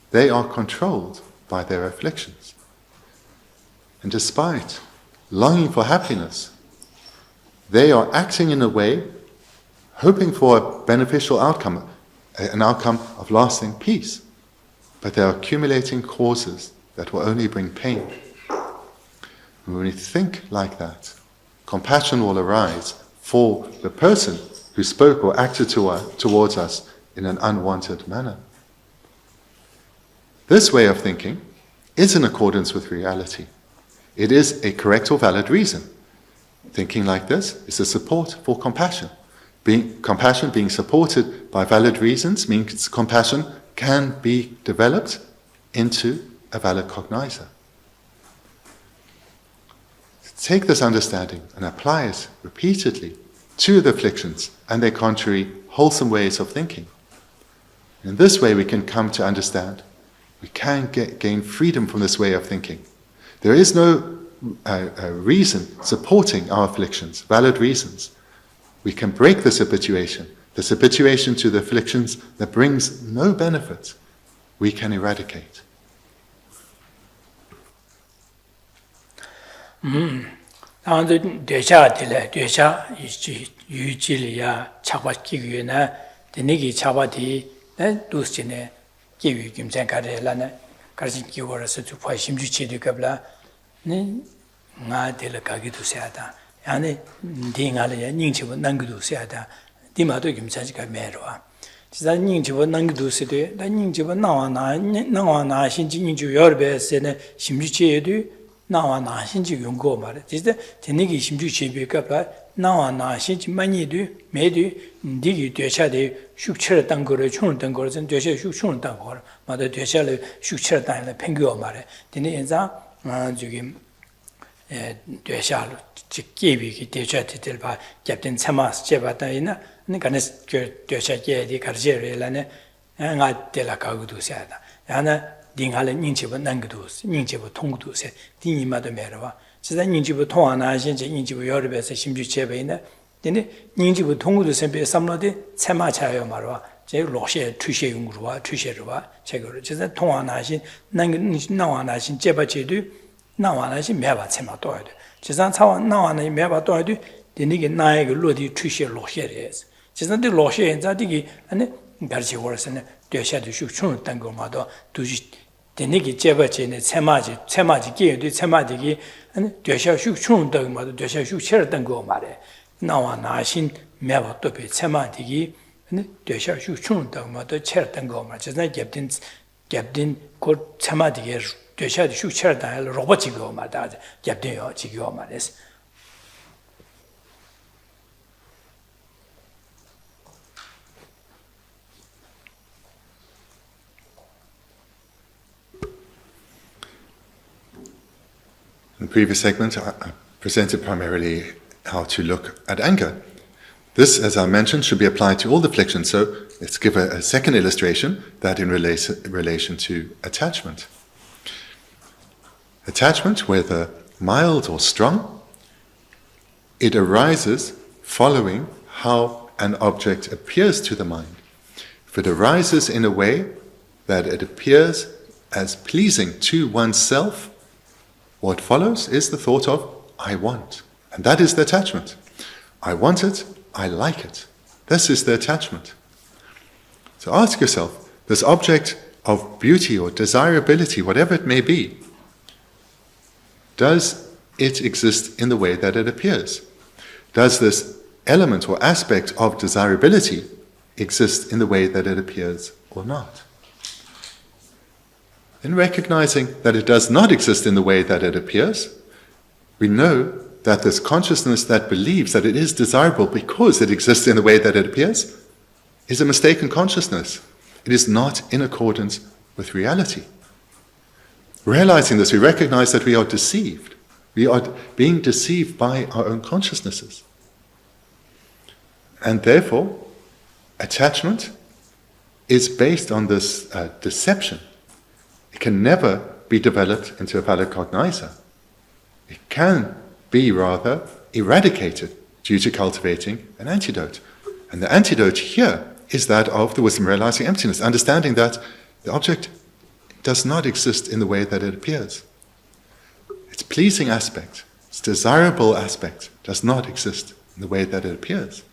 They are controlled by their afflictions. And despite longing for happiness, they are acting in a way, hoping for a beneficial outcome, an outcome of lasting peace. But they are accumulating causes that will only bring pain. And when we think like that, compassion will arise for the person who spoke or acted towards us in an unwanted manner. This way of thinking is in accordance with reality. It is a correct or valid reason. Thinking like this is a support for compassion. Compassion being supported by valid reasons means compassion can be developed into a valid cognizer. Take this understanding and apply it repeatedly to the afflictions and their contrary, wholesome ways of thinking. In this way we can come to understand, we can gain freedom from this way of thinking. There is no reason supporting our afflictions, valid reasons. We can break this habituation to the afflictions that brings no benefit. We can eradicate. Andu deja dile deja yujilia chaba kiguna denigi chaba di dusine kiwi kimsen karela na karjin kiwara su phai simju chidu kabla ne nga dile kagidu seada yani dinga le ningchibu nangidu seada dimado kimsaji ka merwa 지다 닝지보 nangidu 다 닝지보 나와나 신지 닝주 열베세네 심주치에도 나와나 신지 용고 말에 진짜 되니기 심주치비가 나와 나시 많이도 매도 디기 되샤데 슈크처 당거를 총 당거를 되샤 슈크총 당거 마다 되샤를 슈크처 당에 팽겨 말해 근데 인자 저기 되샤로 직계비기 되샤들 봐 캡틴 차마스 제바다이나 그러니까 그 되샤게디 가르제레라네 anga de la kagudu sada yana dingale 닝치부 난구도 닝치부 통구도 세 딩이마도 메라와 진짜 닝치부 통하나 신지 닝치부 여러배서 심주 제배이나 근데 닝치부 통구도 선배 삼로데 체마차요 말와 제 로시에 투시에 용구와 투시에와 제거를 진짜 통하나 신 나와나 신 제바제도 나와나 신 매바 체마 도야 돼 진짜 차와 나와나 매바 도야 돼 되니게 나의 그 로디 투시에 로시에레스 진짜 데 로시에 자디기 아니 가르치 월세는 되셔도 슈충 단고마도 두지 되니기 제바체네 체마지 게도 체마디기 아니 되셔 슈충 단고마도 되셔 슈처 단고 말에 나와 나신 매바 또비 체마디기 아니 되셔 슈충 단고마도 처 단고 말 진짜 갭딘 곧 체마디게 되셔 슈처 단 로봇이고 말다 갭딘요 지고 말에서 In the previous segment, I presented primarily how to look at anger. This, as I mentioned, should be applied to all the afflictions. So let's give a second illustration, that in relation to attachment. Attachment, whether mild or strong, it arises following how an object appears to the mind. If it arises in a way that it appears as pleasing to oneself, what follows is the thought of, I want. And that is the attachment. I want it, I like it. This is the attachment. So ask yourself, this object of beauty or desirability, whatever it may be, does it exist in the way that it appears? Does this element or aspect of desirability exist in the way that it appears or not? In recognizing that it does not exist in the way that it appears, we know that this consciousness that believes that it is desirable because it exists in the way that it appears is a mistaken consciousness. It is not in accordance with reality. Realizing this, we recognize that we are deceived. We are being deceived by our own consciousnesses. And therefore, attachment is based on this deception. It can never be developed into a valid cognizer. It can be rather eradicated due to cultivating an antidote. And the antidote here is that of the wisdom realizing emptiness, understanding that the object does not exist in the way that it appears. Its pleasing aspect, its desirable aspect, does not exist in the way that it appears.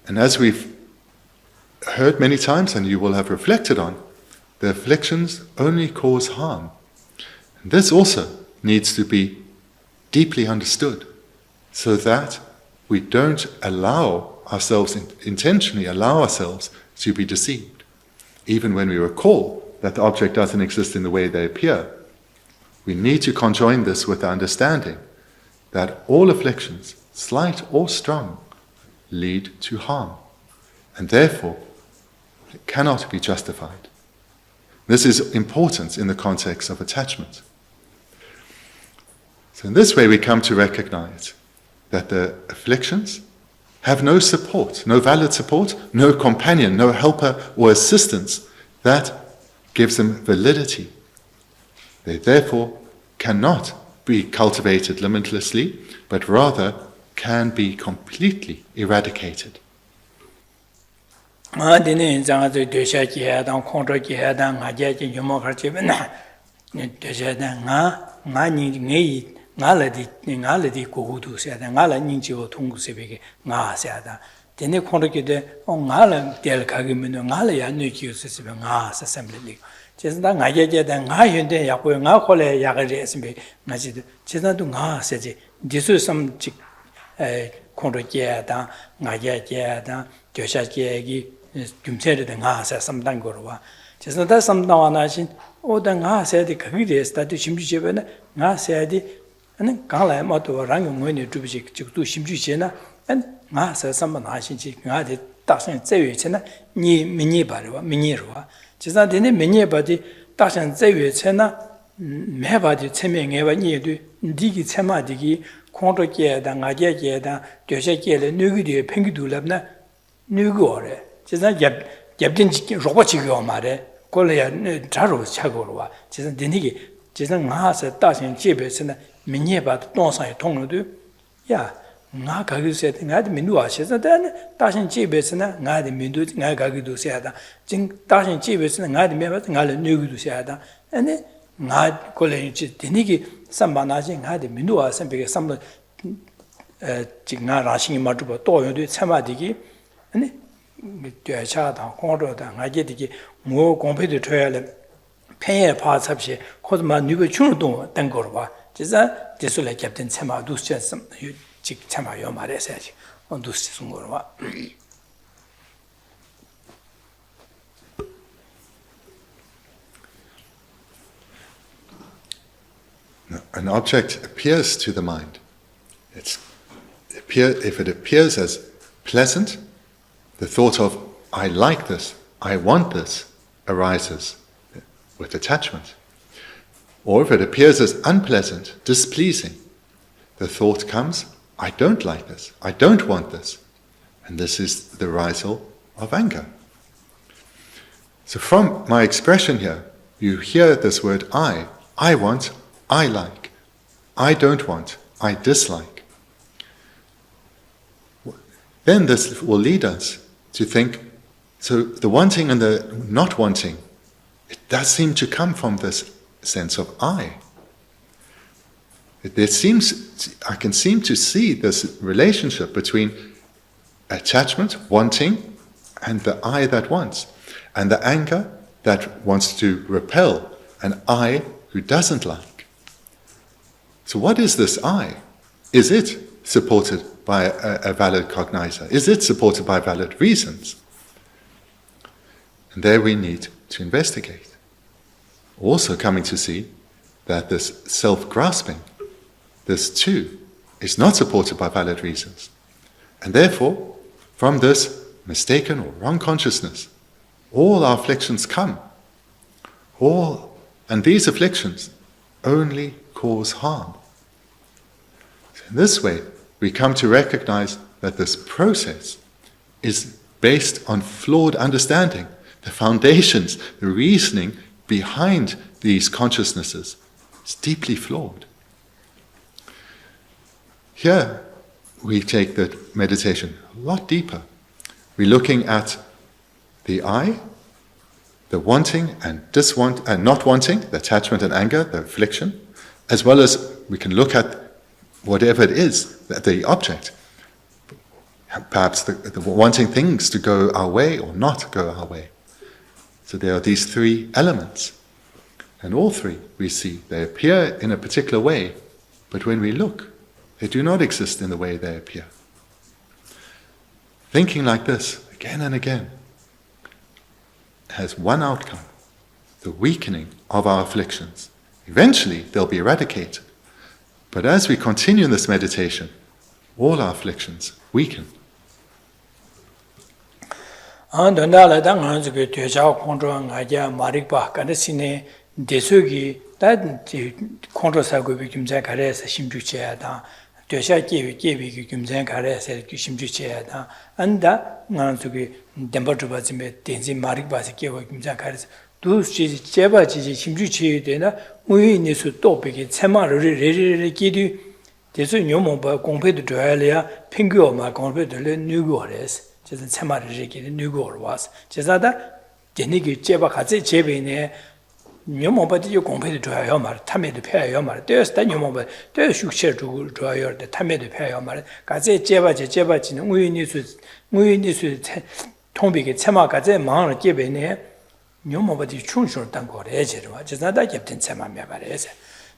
And as we've heard many times, and you will have reflected on, the afflictions only cause harm. And this also needs to be deeply understood, so that we don't allow ourselves, intentionally allow ourselves to be deceived. Even when we recall that the object doesn't exist in the way they appear, we need to conjoin this with the understanding that all afflictions, slight or strong, lead to harm, and therefore it cannot be justified. This is important in the context of attachment. So in this way we come to recognize that the afflictions have no support, no valid support, no companion, no helper or assistance that gives them validity. They therefore cannot be cultivated limitlessly, but rather can be completely eradicated. dine zang de desha ji ya dang khong zhe ji ya dang nga jia ji yumo kha ji ben ne desha da nga ni nge nga le di gu gu du se da nga la ning ji wo tong gu se be ge nga se da dine khong zhe de nga la del ka ge men nga la ya ne ji se se be nga sa sem le li ji da nga jia da nga yun de ya gu nga kho le ya ge re se be nga ji de ji da du nga se ji di su sam ji khong zhe ji ya da nga jia da desha ji gi 줌체르데 나사 삼단 거로와 제스다 삼다와나신 오다 나세디 거기에서 다도 심지제베나 나세디 and Gala Mato Rang when you do Shimjuchena, and Masa Samba Nashinchi, Gadi, Dashan Zewichena, Ni Mini Barua, Minirua. Chisa didn't mini body, Dashan Zewichena, Mebadi Teming ever near to Digi Tema Digi, Contra Geda, Nadia Geda, Geshe Gela, Nugudi, Pingu Labna, Nugore. Chisa Yabdin Robochigo Mare, Korea, Taro Chagorua, Chisa Dinigi, Chisa Masa, Dashan Jibes, and Mineba, Donsa, Tongu, ya. Nagagu said, Nad Minua says, then Dashan Jibes and Nad Mindu, Nagagu Sada, Jing Dashan Jibes and Nad Members, Nala Nugu Sada, and then Nad College Dinigi, some managing had Minua, some big some Jigna Rashing Matuba, Toyo, Samadigi, and Duachata, Conroda, Nagetiki, more competitor, pay parts of she, Cosma Nuba Chundon, Tangorwa, Jisa, Desola Captain Sama, do some. An object appears to the mind. If it appears as pleasant, the thought of, I like this, I want this, arises with attachment. Or if it appears as unpleasant, displeasing, the thought comes, I don't like this, I don't want this. And this is the arisal of anger. So from my expression here, you hear this word I want, I like, I don't want, I dislike. Then this will lead us to think, so the wanting and the not wanting, it does seem to come from this sense of I. I can seem to see this relationship between attachment, wanting, and the I that wants, and the anger that wants to repel, an I who doesn't like. So what is this I? Is it supported by a valid cognizer? Is it supported by valid reasons? And there we need to investigate. Also coming to see that this self-grasping, this too, is not supported by valid reasons. And therefore, from this mistaken or wrong consciousness, all our afflictions come. And these afflictions only cause harm. So in this way, we come to recognize that this process is based on flawed understanding. The foundations, the reasoning behind these consciousnesses is deeply flawed. Here, we take the meditation a lot deeper. We're looking at the I, the wanting and not wanting, the attachment and anger, the affliction, as well as we can look at whatever it is, the object. Perhaps the wanting things to go our way or not go our way. So there are these three elements. And all three, we see, they appear in a particular way, but when we look, they do not exist in the way they appear. Thinking like this, again and again, has one outcome, the weakening of our afflictions. Eventually, they'll be eradicated. But as we continue in this meditation, all our afflictions weaken. Desha Kevi Gimzan Kare said Shimju Cheada, and that Nansuki Dembatuba Tenzin Marik Basikewa Gimzan Kares, do Cheba Shimju Che Dena, we need to topic it, Sama Riri Kidi, Desu Yomoba compared to Alia, Pinguoma compared to Nugores, just Sama Riki, Nugor was. Chesada, Denigi Cheba Katse Chebine. Nyomobati you compared to Yomar, Tame de Pay Yomar, there's the Yomoba, there's you share to draw the Tame de Pay Yomar, Kaze Jebachin, we need to Tombi, Tema Kaze, Mount Gibene, Nyomobati Chunshur Tango, just not that Captain Sema Mebares.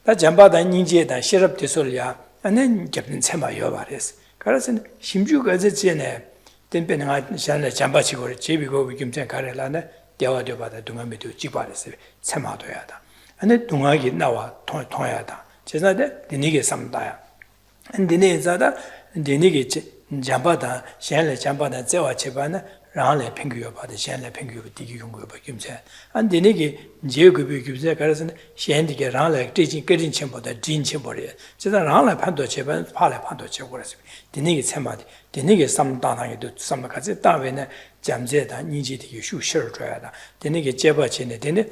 That Jambada Ninja, that share up the Solia, and then Captain Sema Yovares. Karasan, Shimju Gazet, then Penat Shana Jambachi or Chibigo, we can take Karelana. 대화되어봐다 동아미도 지바르스 참아둬야다. 근데 동아기 나와 통야다. 제자데 디니게 삼다야 디니 자다 디니게 잠바다 샹레 잠바다 제와 제바나 라레 핑규여 바데 샹레 핑규여 디기 용거 바 김제 안 디니게 제고비 김제 가르서 샹디게 라레 띠진 끄진 쳔보다 진 쳔보리 제가 라레 판도 제반 파레 판도 제고라서 디니게 쳔마디 디니게 삼다나게도 삼마까지 따외네 잠제다 니지디게 슈셔 줘야다 디니게 제바치네 디니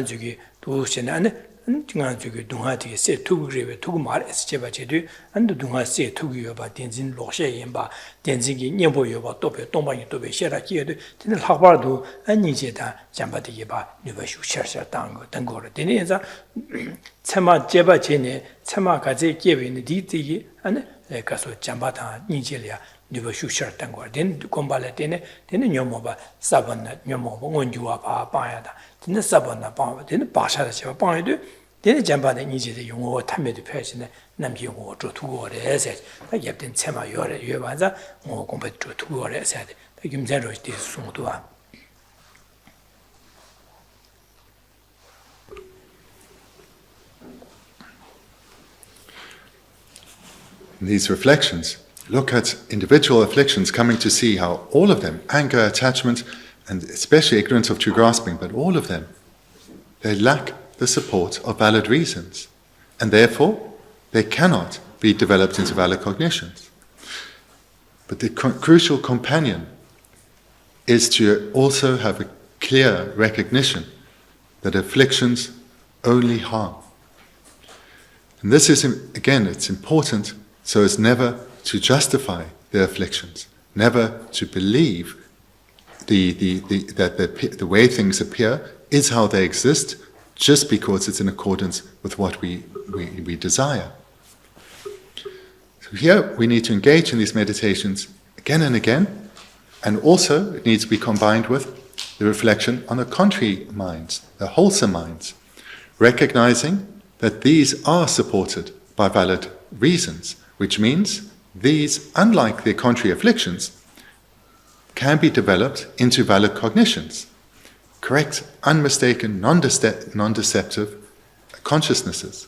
저기 도시네 안에 중앙 저기 동화되게 세 투그리베 투구 말에서 제바제도 안도 동화 세 투구여 봐 된진 로셰인 봐 된진기 녀보여 봐 또배 동방이 또배 셔라기에도 되는 학바도 아니제다 잠바되게 봐 누버슈 셔셔 당거 등거를 되는자 참마 제바제네 참마 가제 깨베는 디디기 안에 가서 잠바다 니제리아 누버슈 셔 당거 된 콤발에 되네 되는 녀모바 사번나 녀모바 원주와 봐 봐야다 근데 사번나 봐 되는 바샤다 제가 봐야도 되는 잠바는 이제의 용어 탐매도 표시네 남기 용어 저 두고래서 다 옆된 채마 요래 요반자 뭐 공부 저 두고래서 돼 김자로 돼 송도아 In these reflections, look at individual afflictions coming to see how all of them, anger, attachment, and especially ignorance of true grasping, but all of them, they lack the support of valid reasons, and therefore they cannot be developed into valid cognitions. But the crucial companion is to also have a clear recognition that afflictions only harm. And this is, again, it's important so as never to justify their afflictions, never to believe that the way things appear is how they exist, just because it's in accordance with what we desire. So here we need to engage in these meditations again and again, and also it needs to be combined with the reflection on the contrary minds, the wholesome minds, recognizing that these are supported by valid reasons, which means these, unlike the contrary afflictions, can be developed into valid cognitions, correct, unmistaken, non-deceptive consciousnesses.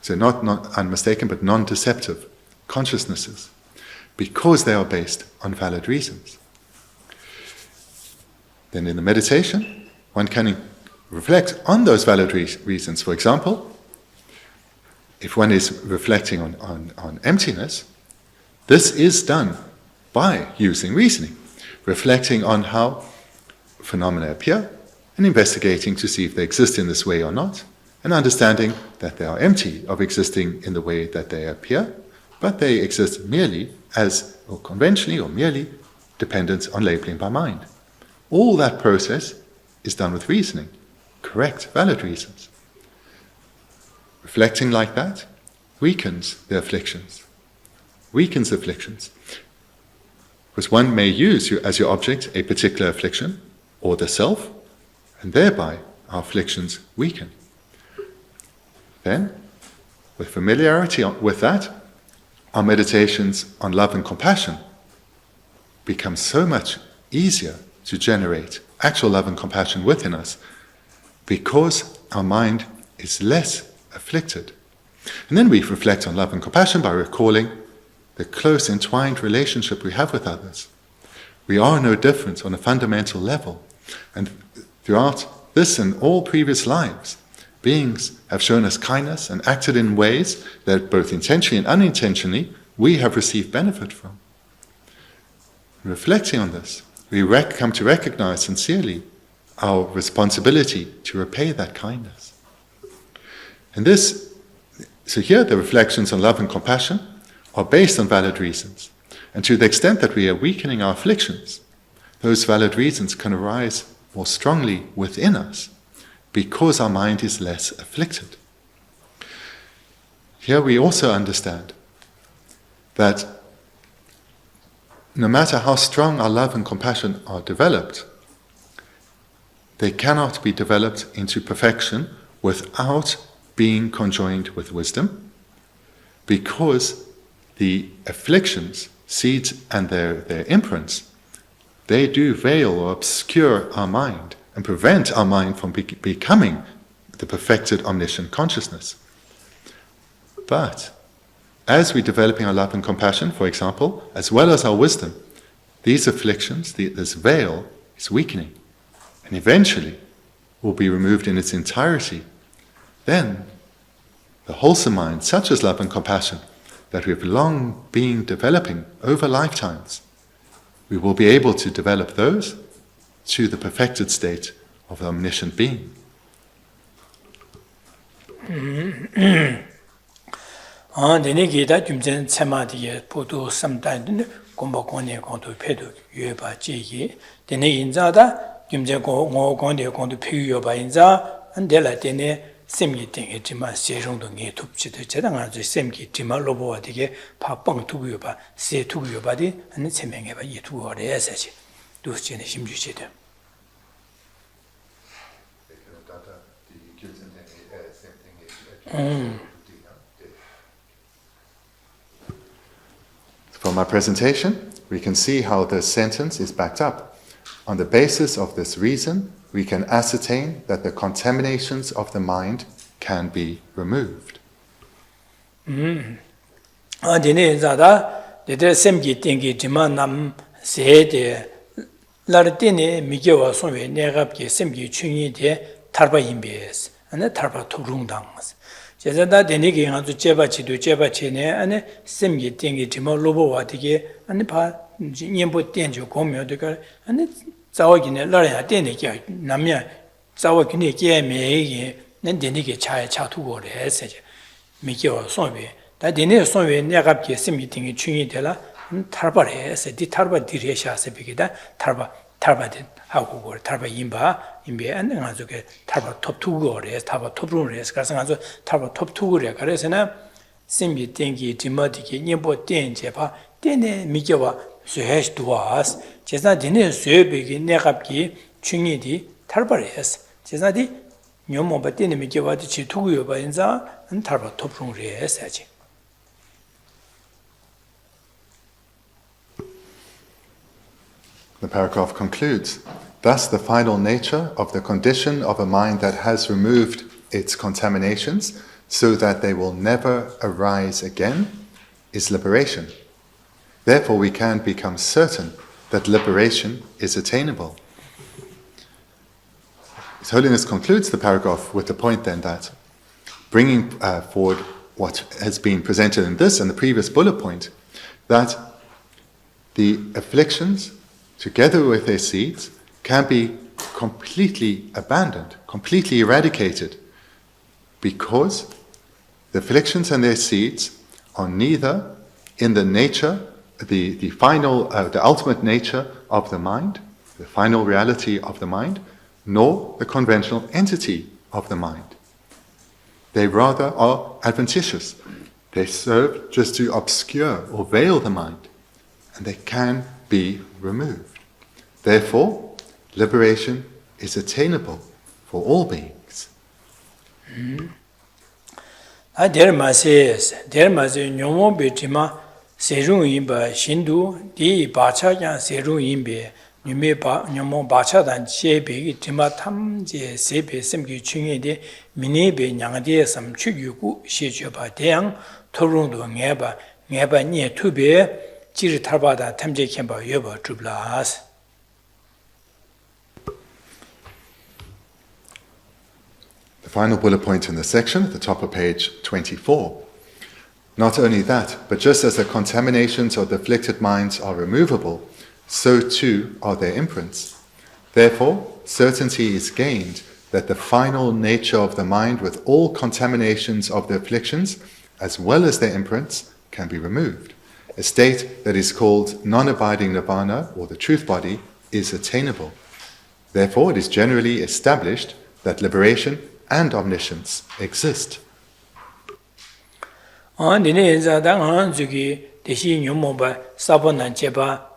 So not unmistaken, but non-deceptive consciousnesses, because they are based on valid reasons. Then in the meditation, one can reflect on those valid reasons. For example, if one is reflecting on emptiness, this is done by using reasoning, reflecting on how phenomena appear and investigating to see if they exist in this way or not, and understanding that they are empty of existing in the way that they appear, but they exist merely as, or conventionally, or merely dependent on labeling by mind. All that process is done with reasoning, correct, valid reasons. Reflecting like that weakens the afflictions. Weakens afflictions. Because one may use as your object a particular affliction or the self, and thereby our afflictions weaken. Then, with familiarity with that, our meditations on love and compassion become so much easier to generate actual love and compassion within us, because our mind is less afflicted. And then we reflect on love and compassion by recalling the close entwined relationship we have with others. We are no different on a fundamental level, and throughout this and all previous lives, beings have shown us kindness and acted in ways that both intentionally and unintentionally we have received benefit from. Reflecting on this, we come to recognize sincerely our responsibility to repay that kindness. And so here the reflections on love and compassion are based on valid reasons. And to the extent that we are weakening our afflictions, those valid reasons can arise more strongly within us because our mind is less afflicted. Here we also understand that no matter how strong our love and compassion are developed, they cannot be developed into perfection without being conjoined with wisdom, because the afflictions, seeds and their imprints, they do veil or obscure our mind and prevent our mind from becoming the perfected omniscient consciousness. But as we're developing our love and compassion, for example, as well as our wisdom, these afflictions, this veil, is weakening, and eventually will be removed in its entirety. Then, the wholesome mind, such as love and compassion, that we've long been developing over lifetimes, we will be able to develop those to the perfected state of the omniscient being. Dene gita jumzen tsema diye podo samdan gomba kone kondu pedo yueba jigi. Dene inza da jumzen ngo konde kondu peyo yueba inza andela dene semgi tingi jima serungdo nge tupchido cheda nga zo semgi jima lobowa dige pa pang tugu yueba se tugu yueba di ane tsemengeba ye tugu ore esachi. Dus jene shimju chede. From our presentation, we can see how the sentence is backed up. On the basis of this reason, we can ascertain that the contaminations of the mind can be removed. Dine zada, dede semgi tingi jima nam sehede, lar dine migewa sonwe negabki semgi chungi de tarba yinbes, ane tarba tukrungdangas. 제자다 되니게 아주 제바치도 제바치네 안에 semgi 땡기 지마 로보와 되게 안에 바 년보 땡주 고묘도가 안에 자와기네 라야 땡니게 남야 자와기네 게메게 nendenike chae chatugo le seje mikyo sonwe da dine sonwe negapke semgitingi chungi dela tarbare se di tarba diresha se bigida tarba den 하고 걸 tarba imbe 안 가지고 tarba top2고 le tarba top2 le 가서 가서 tarba top2고 le 그래서는 semgitingi dimodike nyebo denje 봐 dene mikyo와 수해시 두아스 제사 dine 수에베기 negapke chungi tar바레스 제사디 녀모바 때문에 미겨와도 지투고요 봐인자 안탈바 토프롱리에 해야지. The paragraph concludes, thus the final nature of the condition of a mind that has removed its contaminations so that they will never arise again is liberation. Therefore we can become certain that liberation is attainable. His Holiness concludes the paragraph with the point then that, bringing forward what has been presented in this and the previous bullet point, that the afflictions, together with their seeds, can be completely abandoned, completely eradicated, because the afflictions and their seeds are neither in the nature, the final, the ultimate nature of the mind, the final reality of the mind, nor the conventional entity of the mind. They rather are adventitious. They serve just to obscure or veil the mind, and they can be removed. Therefore, liberation is attainable for all beings. Derma says, Nyomo Betima, Seru Imba, Shindu, Di Bacha Yan Seru Imbe. Nyomo bacha dan chebe tima tam je sebe semgi chunge de minebe nyangde sam chugyu she choba deang torung do ngeba nye tube jir tarba da tamje kemba yoba jublas. The final bullet point in the section at the top of page 24. Not only that, but just as the contaminations of the afflicted minds are removable, so too are their imprints. Therefore, certainty is gained that the final nature of the mind with all contaminations of the afflictions, as well as their imprints, can be removed. A state that is called non-abiding nirvana, or the truth body, is attainable. Therefore, it is generally established that liberation and omniscience exist.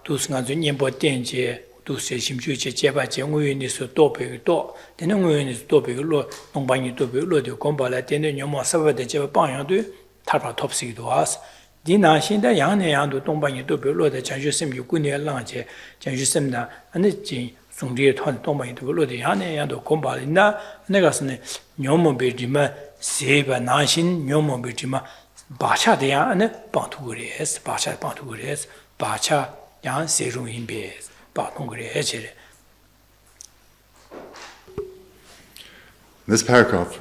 두스가 좀 년보된지 두세 심주체 제바 정의원에서 또배도 되는 의원에서 또배로 동방이 또배로도 공부할 때는 녀모 서버대 제바 방향도 탈파 톱시기도 와서 디나신다 양내양도 동방이 또배로도 전주심 육군의 랑제 전주심나 안지 송리의 통 동방이 또배로도 양내양도 공부할나 내가서는 녀모 베지마 세바 나신 녀모 베지마 바차 대야는 방투그레스 바차 방투그레스 바차 양 세rum인베 방통그레 This paragraph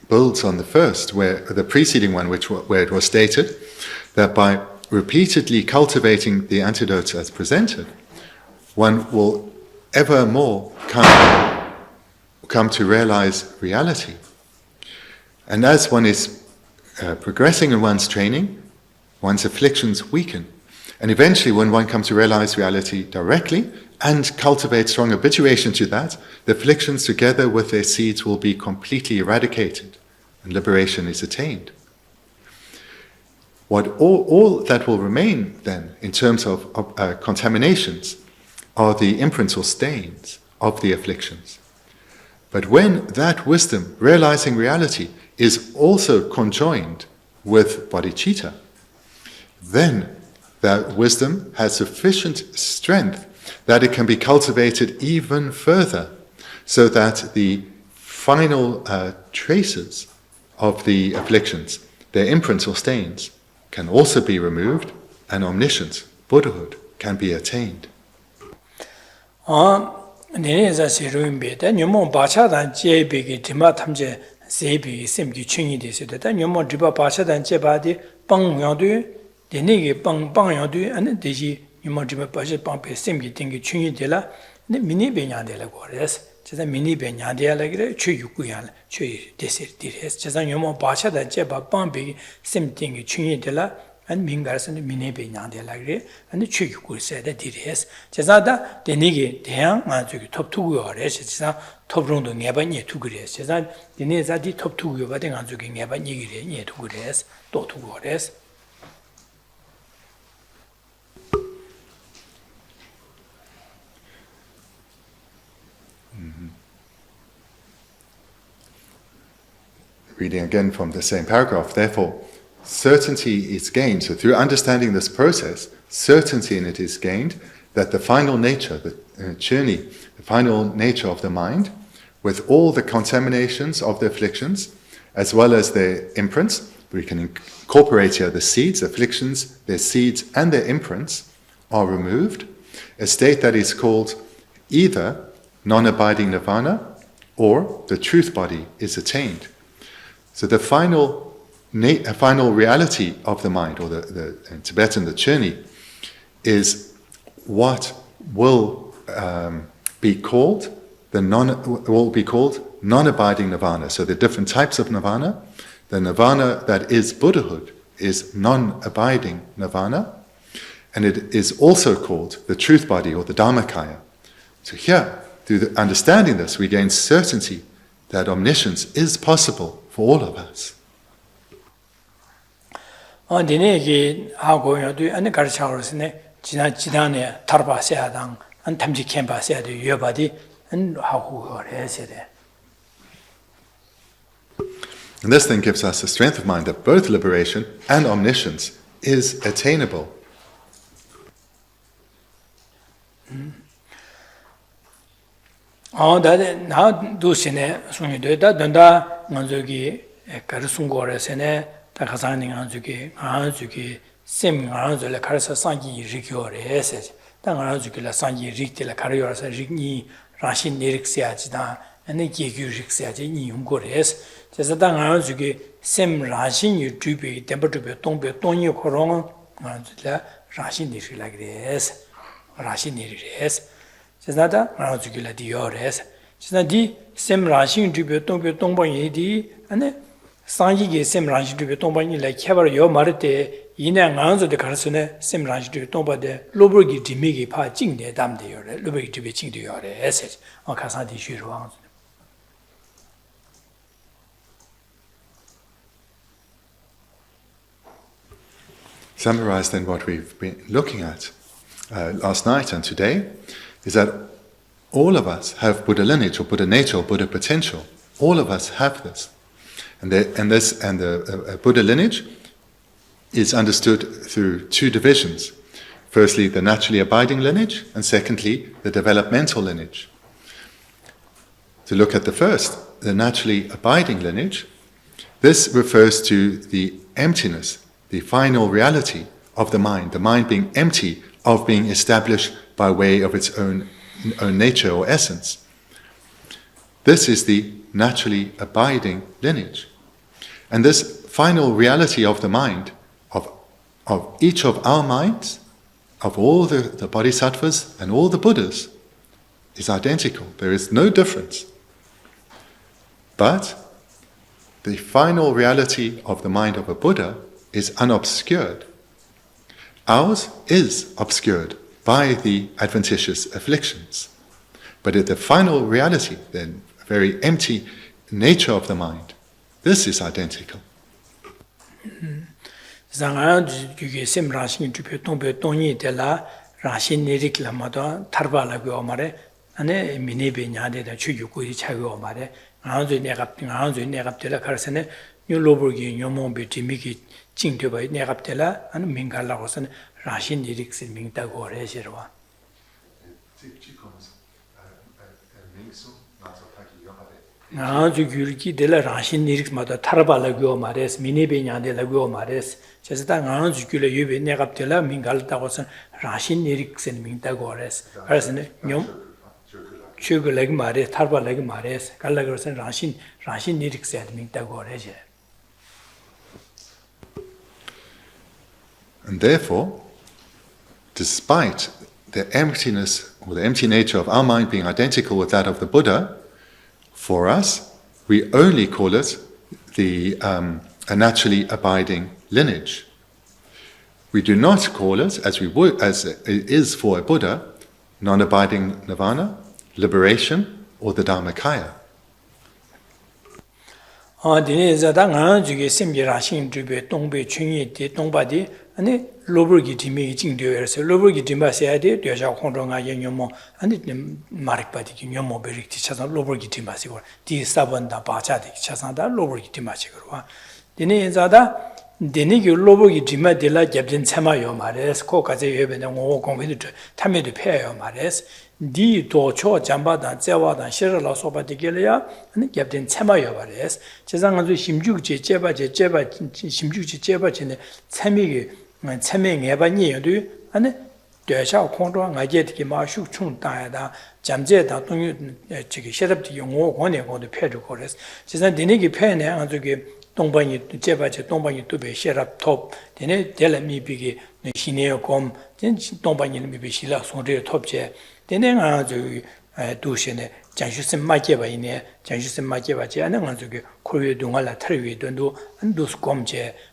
builds on the first, where the preceding one, where it was stated that by repeatedly cultivating the antidotes as presented, one will ever more come to realize reality. And as one is progressing in one's training, one's afflictions weaken. And eventually, when one comes to realize reality directly and cultivate strong habituation to that, the afflictions together with their seeds will be completely eradicated and liberation is attained. What all that will remain then in terms of contaminations are the imprints or stains of the afflictions. But when that wisdom, realizing reality, is also conjoined with bodhicitta, then that wisdom has sufficient strength that it can be cultivated even further, so that the final traces of the afflictions, their imprints or stains, can also be removed, and omniscience, Buddhahood, can be attained. 네네자 세루임베다 녀모 바차단 제비기 디마 탐제 세비 셈기 층이 되세다 녀모 디바 바차단 제바디 빵양도 네네게 빵양도 아니 되지 녀모 디바 바차 빵페 셈기 땡기 층이 되라 네 미니 베냐데라 고레스 제가 미니 베냐데라 그래 추유구야 추 데세디레스 제가 녀모 바차단 제바 빵베기 셈 땡기 층이 되라 안 민가르스는 미네베 냥데라그레 안데 추기고세데 디레스 제자다 데니게 대양 아주기 톱투고요레 제자 톱롱도 네바니 투그레스 제자 데네자디 톱투고요 바데 아주기 네바니 기레 니 투그레스 또 투고레스 Reading again from the same paragraph, therefore certainty is gained. So through understanding this process, certainty in it is gained that the final nature, the journey, the final nature of the mind, with all the contaminations of the afflictions, as well as their imprints, we can incorporate here the seeds, afflictions, their seeds and their imprints are removed, a state that is called either non-abiding nirvana or the truth body is attained. So the final reality of the mind, or in Tibetan, the journey, is what will be called non-abiding nirvana. So the different types of nirvana. The nirvana that is Buddhahood is non-abiding nirvana, and it is also called the truth body or the Dharmakaya. So here, through understanding this, we gain certainty that omniscience is possible for all of us. 디네기 하고요도 안에 가르쳐서네 지난에 타르바세아당 안 탐지 캠바세아도 여바디 안 하고 그래서래. And this then gives us the strength of mind that both liberation and omniscience is attainable. 나 두시네 송이되다 된다 먼저기 가르순고래서네 다 가상ning 아주기 셈 아주를 가르쳐 상기 리교래서 당 아주기라 상기 리티라 가르여서 리니 라신 니릭스야지다 아니 기규릭스야지 니용고래서 그래서 당 아주기 셈 라신 유튜브에 템버트베 동베 동이 코롱 아주라 라신 니릭라 그래서 라신 니릭래서 그래서 다 아주기라 디요래서 그래서 셈 라신 유튜브에 동베 동방이디 아니 상기게 셈 라시드베 동반이 라케버 요 마르테 이내 안조데 가르스네 셈 라시드베 동바데 로버기 디미기 파 징데 담데요레 로버기 디베 징데요레 에세 가사디 쉬루왕. Summarize then what we've been looking at last night and today is that all of us have Buddha lineage or Buddha nature or Buddha potential. All of us have this. And the Buddha lineage is understood through two divisions. Firstly, the naturally abiding lineage, and secondly, the developmental lineage. To look at the first, the naturally abiding lineage, this refers to the emptiness, the final reality of the mind being empty of being established by way of its own nature or essence. This is the naturally abiding lineage. And this final reality of the mind, of each of our minds, of all the bodhisattvas and all the Buddhas, is identical. There is no difference. But the final reality of the mind of a Buddha is unobscured. Ours is obscured by the adventitious afflictions. But at the final reality, the very empty nature of the mind, this is identical. And therefore, despite the emptiness or the empty nature of our mind being identical with that of the Buddha, for us, we only call it a naturally abiding lineage. We do not call it, as it is for a Buddha, non-abiding nirvana, liberation, or the Dharmakaya. 아니 로버기 팀이 징되어서 로버기 팀마세야 돼 되자 공동아 영모 아니 마릭바디 영모 베릭티 차서 로버기 팀마시고 디 사번다 바자디 차상다 로버기 팀마시고 와 디네 자다 디네 로버기 팀마딜라 잡진 참아요 말레스 코까지 예배는 오 공부도 탐에도 패요 말레스 디 도초 잠바다 제와다 시르라 소바디게려야 아니 잡진 참아요 말레스 제상한주 심죽지 제바제 심죽지 제바제네 참이게 참행해봐니도 아니 대샤 공도가 가게되게 마슈 충다야다 잠제다 동요 저기 셰럽디 용어 권해고도 패주 거래서 지난 디네기 패네 아주게 동방이 제바제 동방이 또베 셰럽 톱 디네 델미비기 신내요 곰 동방이 미비 실라 손제 톱제 디네 아주 도시네 장슈스 마케바이네 장슈스 마케바제 아는 아주게 코르에 동알라 트르위 돈도 안도스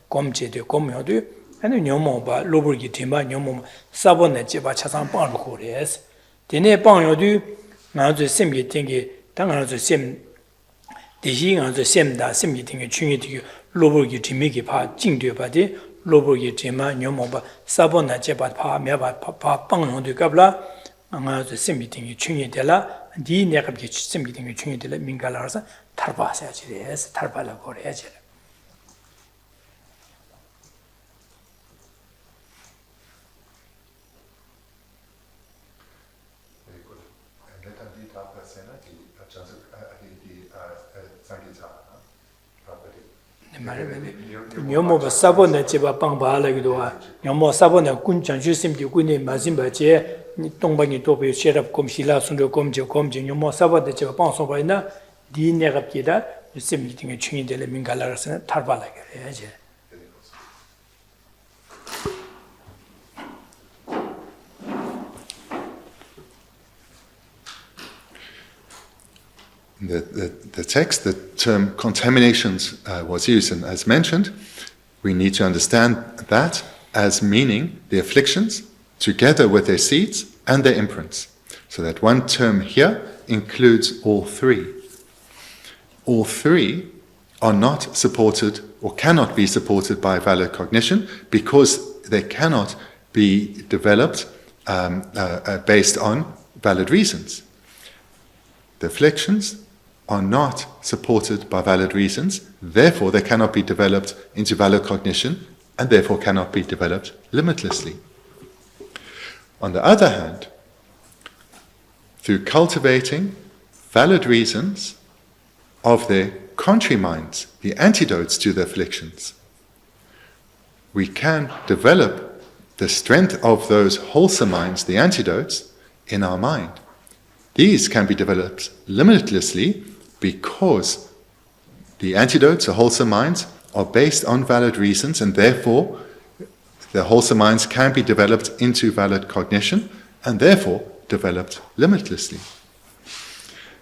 곰제도 곰요도 아니 녀모바 로버기 팀바 녀모 사본네 제바 차상 빵을 고레스 데네 빵요도 나저 셈게 땡게 당하저 셈 대신하저 셈다 셈게 땡게 중요되게 로버기 팀이게 파 징되바데 로버기 팀마 녀모바 사본네 제바 파 메바 파 빵요도 갑라 나저 셈게 땡게 중요되라 디 내갑게 셈게 땡게 중요되라 민갈라서 탈바사지레스 탈바라 고레야지 녀모가 사본에 집아 빵바라기도 와 녀모 사본에 군장 주심디 군이 마심바제 동방이 도베 셰럽 곰실라 순도 곰제 녀모 사본에 집아 빵송바이나 디네갑기다 심미팅에 충인될 민갈라라서는 탈발하게 해야지 The text, the term contaminations was used, and as mentioned, we need to understand that as meaning the afflictions together with their seeds and their imprints. So that one term here includes all three. All three are not supported or cannot be supported by valid cognition because they cannot be developed based on valid reasons. The afflictions are not supported by valid reasons, therefore they cannot be developed into valid cognition and therefore cannot be developed limitlessly. On the other hand, through cultivating valid reasons of their contrary minds, the antidotes to the afflictions, we can develop the strength of those wholesome minds, the antidotes, in our mind. These can be developed limitlessly because the antidotes, the wholesome minds, are based on valid reasons, and therefore the wholesome minds can be developed into valid cognition and therefore developed limitlessly.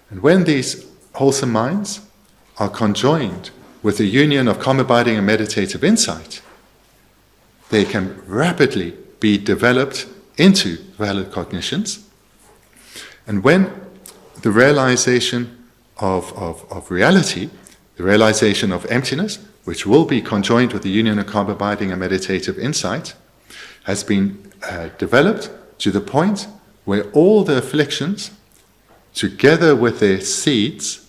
And when these wholesome minds are conjoined with the union of calm abiding and meditative insight, they can rapidly be developed into valid cognitions. And when the realization of reality, the realization of emptiness, which will be conjoined with the union of calm abiding and meditative insight, has been developed to the point where all the afflictions, together with their seeds,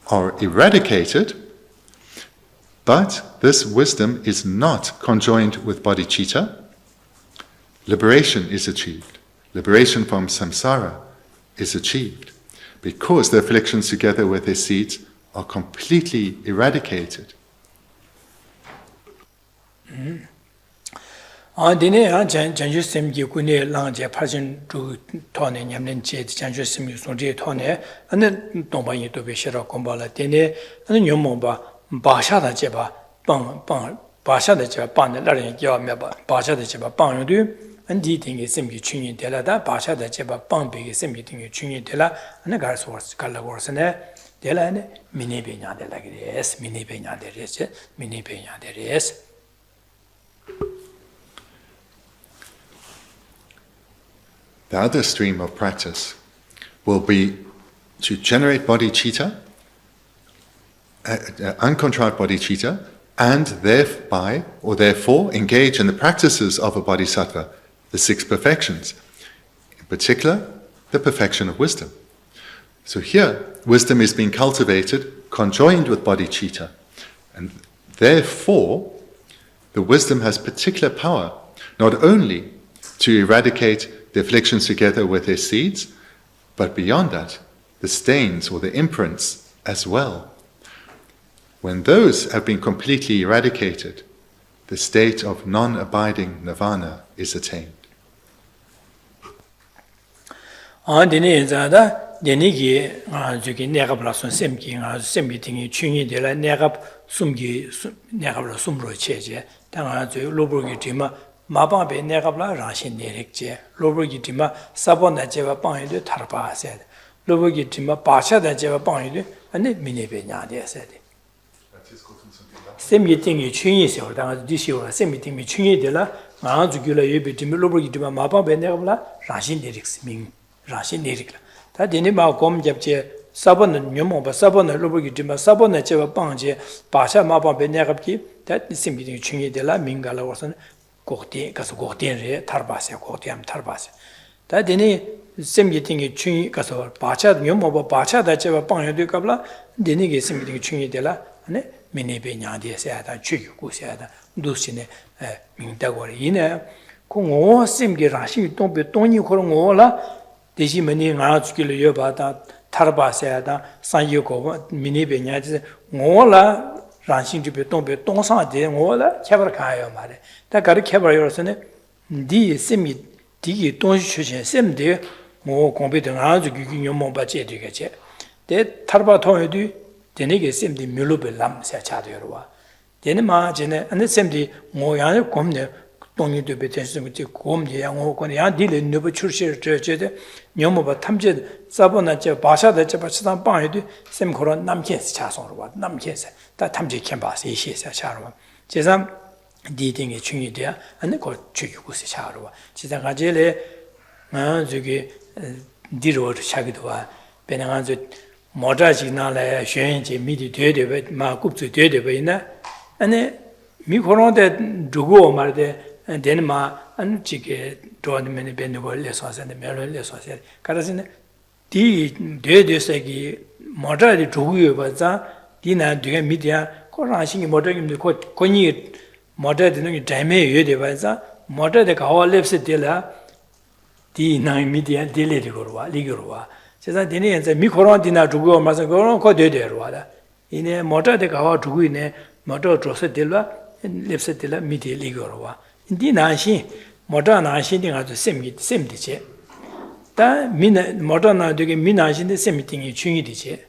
are eradicated, but this wisdom is not conjoined with bodhicitta. Liberation is achieved. Liberation from samsara is achieved because the afflictions, together with their seeds, are completely eradicated. Dine janju semgi kune langje parjin tu tone nyamnen che janju semgi sonje tone ane tomba yi to be shira kombala dine ane nyomo ba basha da je ba bang basha da je ba ne la ren gyo me ba basha da je ba bang yu an di ting semgi chunyin de la da basha da je ba bang be semgi ting chunyin de la ane gar so kala go sene de la ne mini be nya de la gres mini be nya de res mini be nya de res. The other stream of practice will be to generate bodhicitta, uncontrived bodhicitta, and thereby, or therefore, engage in the practices of a bodhisattva, the 6 perfections, in particular, the perfection of wisdom. So here, wisdom is being cultivated, conjoined with bodhicitta, and therefore, the wisdom has particular power, not only to eradicate the afflictions together with their seeds, but beyond that, the stains or the imprints as well. When those have been completely eradicated, the state of non-abiding nirvana is attained. 마방베 내가블라 라신 내릭제 로버기 디마 사본나 제바 방에도 타르바세 로버기 디마 바샤다 제바 방에도 아니 미네베냐데세데 셈기팅이 춘이세요 당아 디시오라 셈기팅이 춘이데라 마주규라 예비 디마 로버기 디마 마방베 내가블라 라신 내릭스 민 라신 내릭라 다 디네 마 곰잡제 사본은 녀모바 사본나 로버기 디마 사본나 제바 방제 바샤 마방베 내가블기 다 셈기팅이 춘이데라 민가라 워선 고티 가서 고티에 타르바세 고티암 타르바세 다데니 셈기팅이 춘이 가서 바차 녀모바 바차다 제바 방여도 갑라 데니게 셈기팅이 춘이 되라 아니 미네베냐데세다 추유고세다 두시네 민다고리 이네 공오 셈기 라시 동베 동이 그런 거라 대시면이 나주길을 여바다 타르바세다 산유고 미네베냐데 오라 란신주베 동베 동상데 오라 캬버 가요 말에 다 가르 캬버 요서네 디 셈이 디기 동시 추신 셈데 뭐 공부도 아주 기기요 뭐 받지 되겠지 데 타르바 통에도 데네게 셈디 밀로베 람세 차도요와 데네 마제네 안데 셈디 뭐야네 곰네 동이도 베텐스고 곰제 양호고네 야 딜레 너버 출시를 저제데 녀모바 탐제 사보나제 바샤데 제 바치단 빵에도 셈 그런 남케스 차송으로 남케스 다 탐제 캠바스 이시사 차로 제삼 디딩이 중요해야 안에 거 주요고스 차로 제가 가제래 저기 디로를 차기도 와 배낭아주 모자지나래 쉐인지 미디 되되 마kup주 되되 있나 안에 미코론데 두고 말데 데르마 안치게 도안면에 bendigo 레소하는데 멜을 레소하세 가라스네 디 되되세기 모자리 두고요 봐자 디나 되게 미디야 코라신이 모자기인데 코니 모자되는 게 다음에 여대 봐자 모자데 가와lep스 데라 디나 미디야 딜레리고 와 리고 와 제가 디네 이제 미코론 디나 두고 마서 그런 거 되대로 와다 이네 모자데 가와 두고 있네 모자 조세 딜라 lepsatilla midi ligorwa. Indi nashi, moda nashi ding to semdice. Da moda na de minashi de semting chungi dice.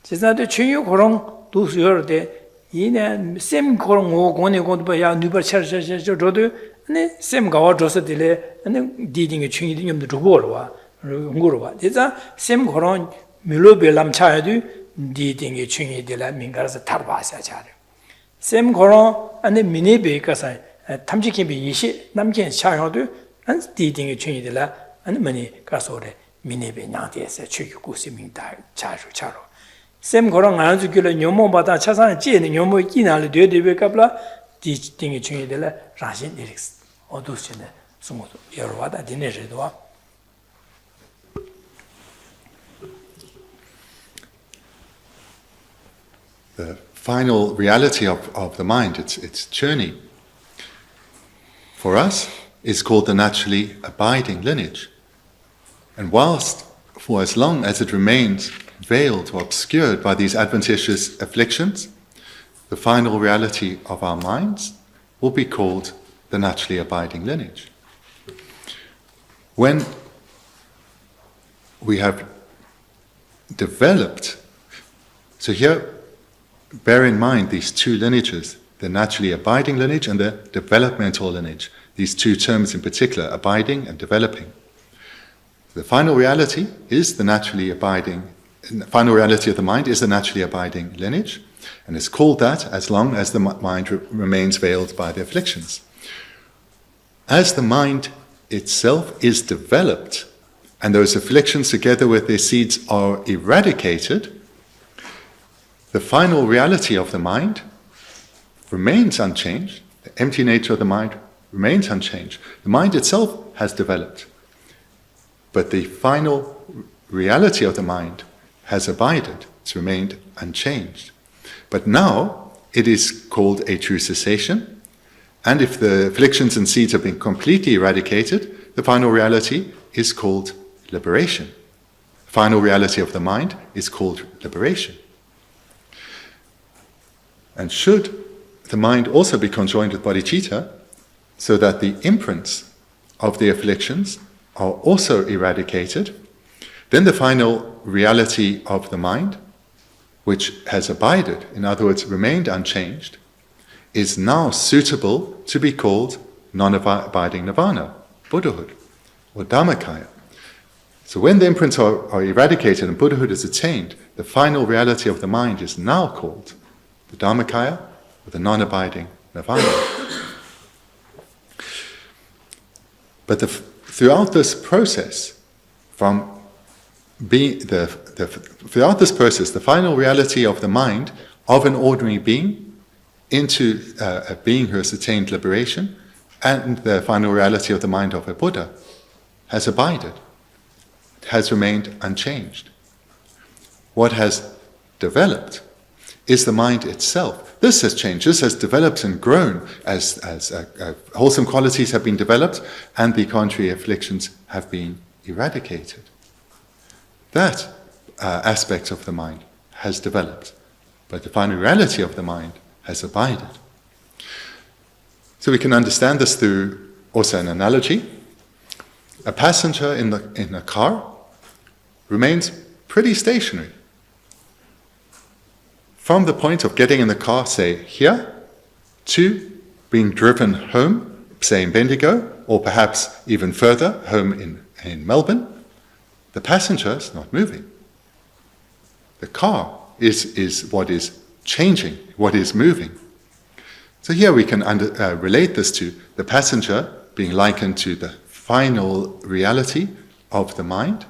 Cesade chunyu korong dus yorde, yine sem korong o gone ya nuba char rodo, ne sem gawa josa dile, and diding a chungi ding the ruborwa, ngurwa. Deza sem korong milo belam chayadu, diding a chungi de la mingas tarbasa char. Sem korong and the mini bakers. 탐지kimbi 이시 남긴 샤요도 안 디딩의 중이들라 안 많이 가서래 미네베 냥데서 추구구시민다 차로 셈 거랑 아주 길어 녀모바다 차산에 찌는 녀모 끼나를 되되베 갑라 디딩의 중이들라 라신 이릭스 어두스네 숨어도 여러와다 디네제도 The final reality of the mind, its journey, for us, is called the naturally abiding lineage. And whilst, for as long as it remains veiled or obscured by these adventitious afflictions, the final reality of our minds will be called the naturally abiding lineage. When we have developed, so here, bear in mind these two lineages, the naturally abiding lineage and the developmental lineage. These two terms in particular, abiding and developing. The final reality is the naturally abiding, the final reality of the mind is the naturally abiding lineage, and it's called that as long as the mind remains veiled by the afflictions. As the mind itself is developed, and those afflictions together with their seeds are eradicated, the final reality of the mind remains unchanged. The empty nature of the mind remains unchanged. The mind itself has developed, but the final reality of the mind has abided. It's remained unchanged. But now it is called a true cessation, and if the afflictions and seeds have been completely eradicated, the final reality is called liberation. The final reality of the mind is called liberation. And should the mind also be conjoined with bodhicitta, so that the imprints of the afflictions are also eradicated, then the final reality of the mind, which has abided, in other words, remained unchanged, is now suitable to be called non-abiding nirvana, Buddhahood, or Dharmakaya. So when the imprints are eradicated and Buddhahood is attained, the final reality of the mind is now called the Dharmakaya, or the non-abiding nirvana. But throughout this process, throughout this process, the final reality of the mind of an ordinary being into a being who has attained liberation, and the final reality of the mind of a Buddha has abided. It has remained unchanged. What has developed is the mind itself. This has changed. This has developed and grown as wholesome qualities have been developed and the contrary afflictions have been eradicated. That aspect of the mind has developed, but the final reality of the mind has abided. So we can understand this through also an analogy. A passenger in a car remains pretty stationary. From the point of getting in the car, say here, to being driven home, say in Bendigo, or perhaps even further, home in Melbourne, the passenger is not moving. The car is what is changing, what is moving. So here we can relate this to the passenger being likened to the final reality of the mind,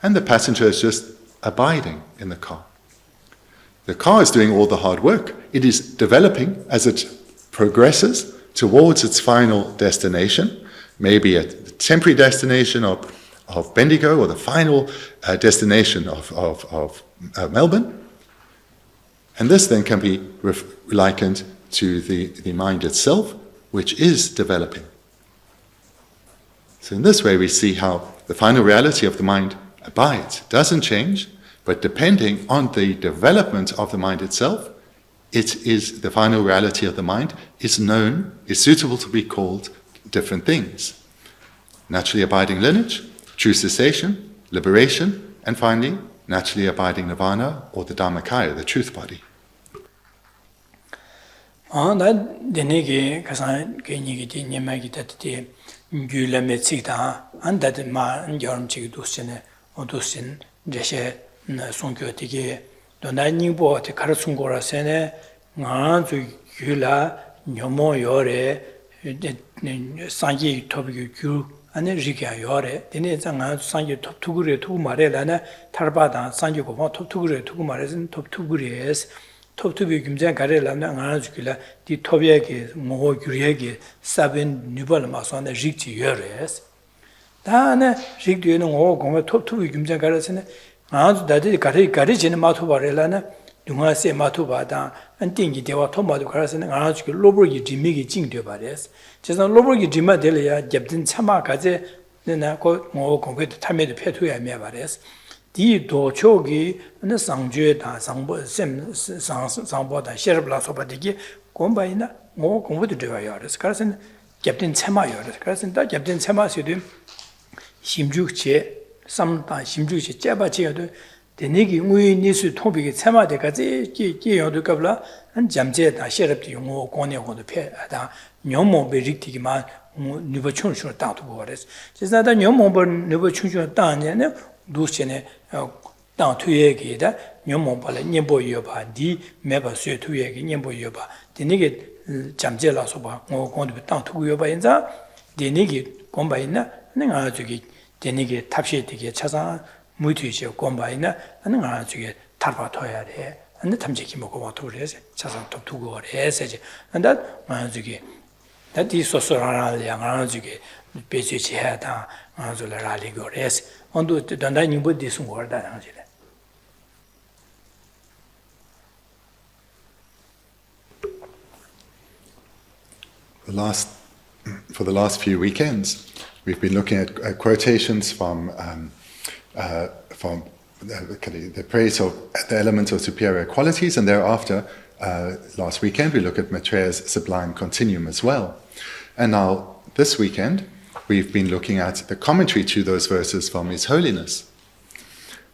and the passenger is just abiding in the car. The car is doing all the hard work. It is developing as it progresses towards its final destination, maybe a temporary destination of Bendigo or the final destination of Melbourne. And this then can be likened to the mind itself, which is developing. So in this way we see how the final reality of the mind abides, doesn't change, but depending on the development of the mind itself, it is the final reality of the mind, is known, is suitable to be called different things. Naturally abiding lineage, true cessation, liberation, and finally, naturally abiding nirvana, or the Dharmakaya, the truth body. ane rikya yore, dine zanga sangye top tugure tugu mare lana tarpa sangye gopa top tugure tugu mare zin top tugure es top tugu gyumzen gare lana ngana zhukila di top yage moho gyuriyage sabin nubal maso ane rikchi yore es da ane rikdi yone ngoho gongwa top tugu gyumzen gare zine ngana zhukila gare jine matu bare lana dunga se matu ba da an tingi dewa top matu gare zine ngana zhukila loborgi jimigi jingde bare es 제가 로버기 디마 될이야 잡든 참아가제 내가 뭐 공부도 탐에도 패투야 매 말했어. 디 도초기 네 상주다 상보 셈 상보다 셔블라서바디기 공부이나 뭐 공부도 되어야 그래서 그래서 잡든 참아요. 그래서 다 잡든 참아서도 심죽체 삼다 심죽체 잡아지어도 되니기 우이니스 토비기 참아대까지 끼여도 qabla 한 잠제다 셔럽디 뭐 권해고도 패다 녀모 베릭티기만 누버춘슈 따도 버렸어. 제가다 녀모 누버춘슈 따냐네 두시네 땅 투예기다 녀모 발에 녀보여 봐디 매바 쇠 투예기 녀보여 봐. 되니게 잠제라서 봐. 뭐 권도 땅 투고여 봐 인자 되니게 권바이나 내가 저기 되니게 탑시되게 찾아 무티시 권바이나 내가 저기 탈바 토야 돼. 근데 탐지기 먹고 와도 그래서 찾아 또 두고 그래서 이제 근데 저기 다디 소소라라 양아 저기 베지치 해다 아주라 라리고레스 온도 단단히 뭐디 숨거다 하지래. For the last few weekends, we've been looking at quotations from the praise of the element of superior qualities, and thereafter, last weekend, we looked at Maitreya's sublime continuum as well. And now, this weekend, we've been looking at the commentary to those verses from His Holiness.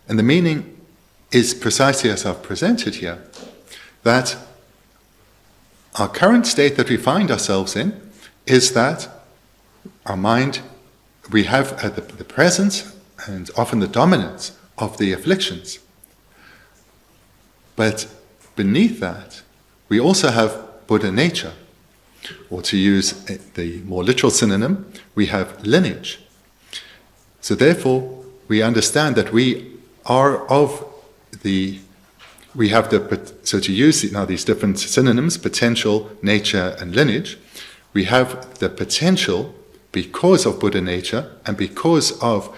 And the meaning is precisely as I've presented here, that our current state that we find ourselves in is that our mind, we have the presence and often the dominance of the afflictions. But beneath that, we also have Buddha nature. Or to use the more literal synonym, we have lineage. So therefore, we understand that we have so to use now these different synonyms, potential, nature, and lineage, we have the potential because of Buddha nature and because of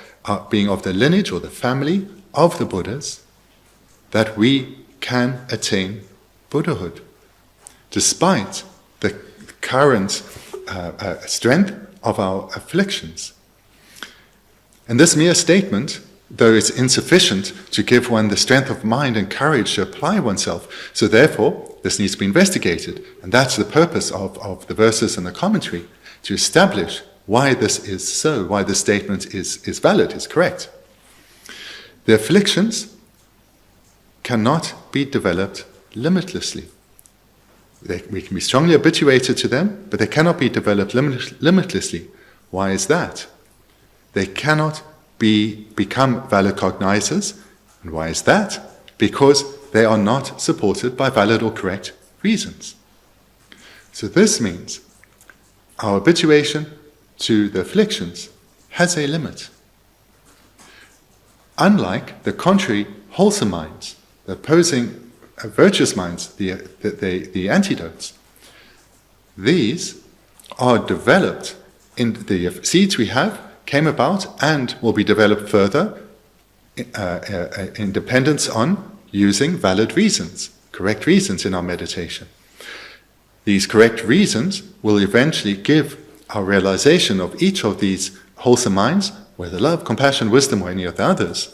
being of the lineage or the family of the Buddhas, that we can attain Buddhahood, despite the current strength of our afflictions. And this mere statement, though it's insufficient to give one the strength of mind and courage to apply oneself, so therefore this needs to be investigated. And that's the purpose of the verses and the commentary, to establish why this is so, why this statement is valid, is correct. The afflictions cannot be developed limitlessly. We can be strongly habituated to them, but they cannot be developed limitlessly. Why is that? They cannot become valid cognizers. And why is that? Because they are not supported by valid or correct reasons. So this means our habituation to the afflictions has a limit. Unlike the contrary wholesome minds, the opposing virtuous minds, the antidotes, these are developed in the seeds we have, came about and will be developed further in dependence on using valid reasons, correct reasons in our meditation. These correct reasons will eventually give our realization of each of these wholesome minds, whether love, compassion, wisdom, or any of the others,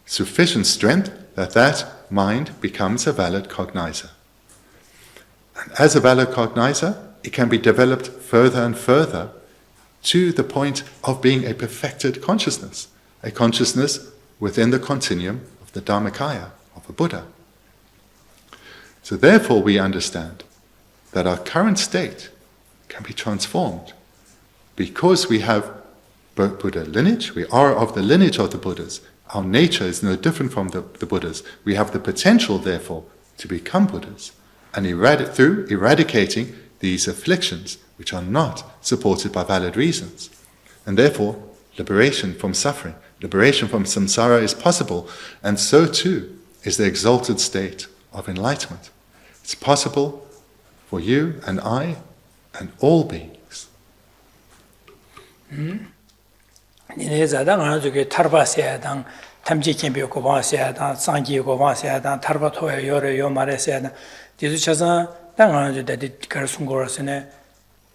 sufficient strength that mind becomes a valid cognizer. As a valid cognizer, it can be developed further and further to the point of being a perfected consciousness, a consciousness within the continuum of the Dharmakaya, of a Buddha. So therefore we understand that our current state can be transformed because we have Buddha lineage, we are of the lineage of the Buddhas. Our nature is no different from the Buddhas. We have the potential, therefore, to become Buddhas. And through eradicating these afflictions, which are not supported by valid reasons. And therefore, liberation from suffering, liberation from samsara is possible, and so too is the exalted state of enlightenment. It's possible for you and I and all beings.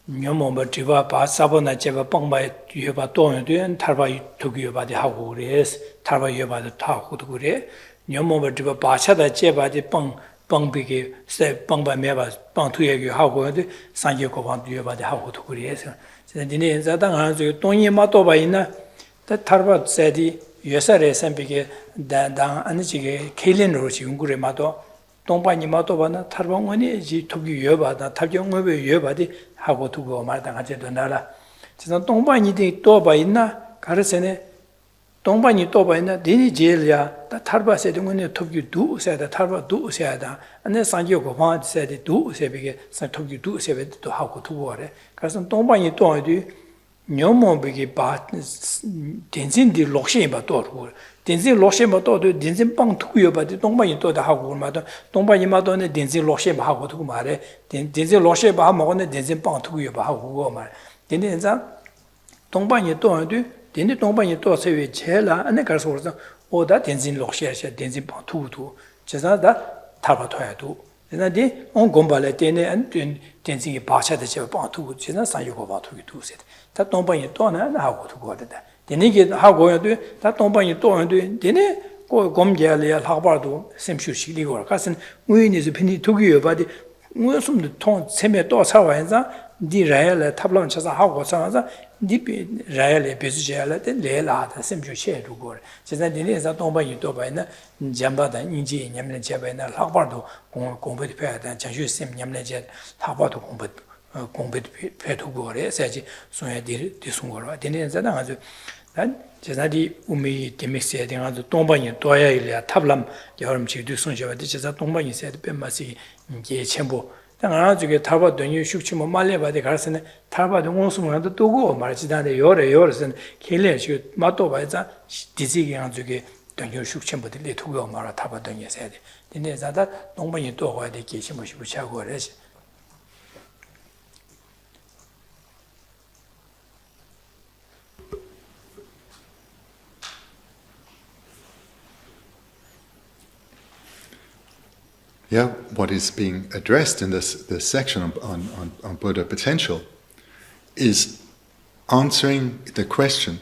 Nyomo Jiva Ba Sabona Jeva Bongba Yuba Don Tarba Tuguba the Hagures, Tarba Yuba the Tahugure, Nyomo Jiva Bachada Jeva the Bong Bigi, say Bongba Meva, Bong Tugu Hagu, San Yoko Yuba the Hagures. Then the Zadang Tony Matoba in that Tarba said the Yosare Sempige, Dan Anjige, Kilin Roshi, Ungure Mato. 동반이 마도바나 탈봉원이 지 토기 여바다 탈경업의 여바디 하고 두고 말당하지도 나라. 지금 동반이디 또바 있나 가르세네 동반이 또바 있나 니니 제일야 다 탈바세 등원에 토기 두세다 탈바 두세다 안에 산지고 방세디 두세비게 산 토기 두세베도 하고 두고 그래. 그래서 동반이 또 어디 녀모비게 바 덴진디 록시바 또고 덴진 록시바 또도 덴진 빵 두고요 바디 동반이 또다 하고 말도 동반이 마도네 덴진 록시바 하고 두고 말해 덴진 록시바 먹었네 덴진 빵 두고요 바 하고 말 덴진자 동반이 또 어디 덴진 동반이 또 세외 제라 안에 가서 그래서 오다 덴진 록시야 덴진 빵 두고 제사다 타바토야도 제나디 온 곰발에 덴네 안 덴진이 바샤데 제 빵 두고 제나 산요고 바 두고 두세 다 동반이 또나 하고 두고 하다 데니게 하고야 돼. 다 동반이 또 돼. 데네 곰게알이야 하바도 셈슈시리고 가선 우인이즈 핀이 두기여 바디 무슨도 통 세메 또 사와인자 디 라엘에 탑론 쳐서 하고 사와서 디 라엘에 베스제알에 레라다 셈슈시에루고 제가 데네서 동반이 또 바이나 잠바다 인지 냠네 제바이나 하바도 공부디 패다 장슈 셈 냠네 제 하바도 공부디 패두고 그래. 세지 소야디 디송거라. 데네서 나가서 난 제자디 우미 데믹스에 대한 동반이 도야 일이야 탑람 여름 지도 손셔도 제자 동반이 있어야 뱀마시 이게 전부 당아 저게 타바 돈이 숙치 뭐 말레바데 가르스네 타바 동원수만도 두고 말지다데 요래선 켈레시 마도 바자 디지기한 저게 돈이 숙치부들이 두고 말아 타바 돈이 있어야 돼. 근데 자다 동반이 또 와야 돼 계시 뭐시 부차고 그래서 Yeah, what is being addressed in this section on Buddha potential is answering the question,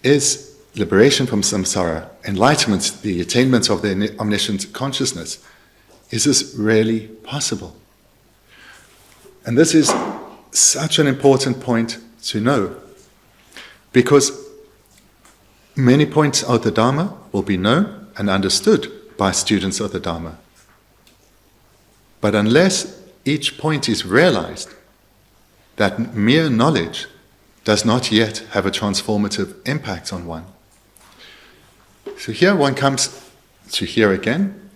is liberation from samsara, enlightenment, the attainment of the omniscient consciousness, is this really possible? And this is such an important point to know, because many points of the Dharma will be known and understood by students of the Dharma. But unless each point is realized, that mere knowledge does not yet have a transformative impact on one. So here one comes to hear again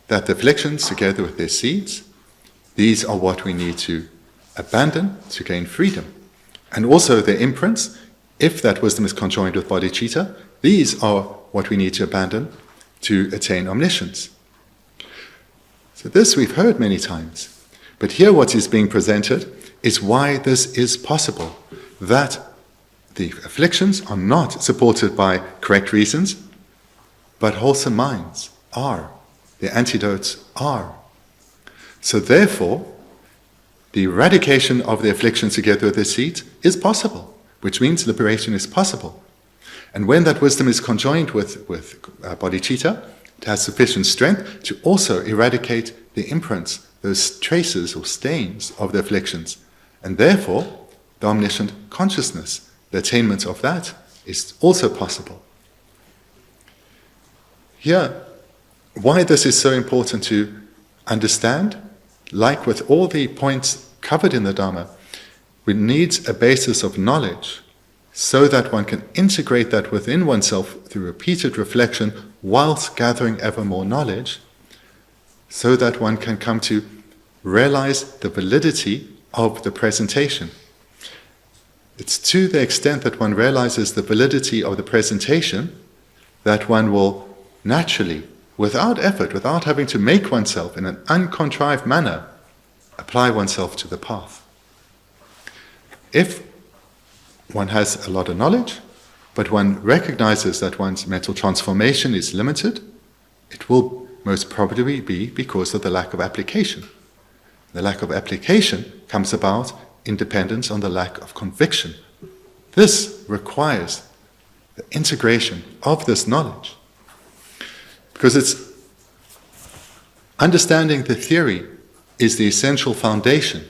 that the afflictions, together with their seeds, these are what we need to abandon to gain freedom. And also their imprints, if that wisdom is conjoined with bodhicitta, these are what we need to abandon to attain omniscience. So this we've heard many times, but here what is being presented is why this is possible, that the afflictions are not supported by correct reasons, but wholesome minds are, the antidotes are. So therefore, the eradication of the afflictions together with their seeds is possible, which means liberation is possible. And when that wisdom is conjoined with bodhicitta, it has sufficient strength to also eradicate the imprints those traces or stains of the afflictions. And therefore, the omniscient consciousness, the attainment of that, is also possible. Here, why this is so important to understand, like with all the points covered in the Dharma, we need a basis of knowledge so that one can integrate that within oneself through repeated reflection whilst gathering ever more knowledge, so that one can come to realize the validity of the presentation. It's to the extent that one realizes the validity of the presentation that one will naturally, without effort, without having to make oneself in an uncontrived manner, apply oneself to the path. If one has a lot of knowledge, but one recognizes that one's mental transformation is limited, it will most probably be because of the lack of application. The lack of application comes about in dependence on the lack of conviction. This requires the integration of this knowledge. Because it's understanding the theory is the essential foundation,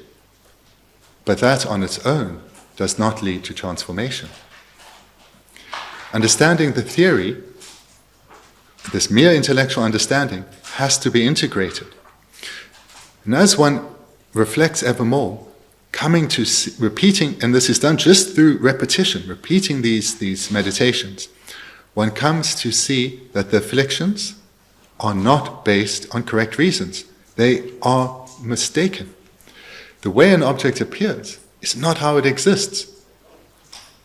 but that on its own does not lead to transformation. Understanding the theory, this mere intellectual understanding, has to be integrated. And as one reflects ever more, coming to repeating, and this is done just through repetition, repeating these meditations, one comes to see that the afflictions are not based on correct reasons. They are mistaken. The way an object appears is not how it exists.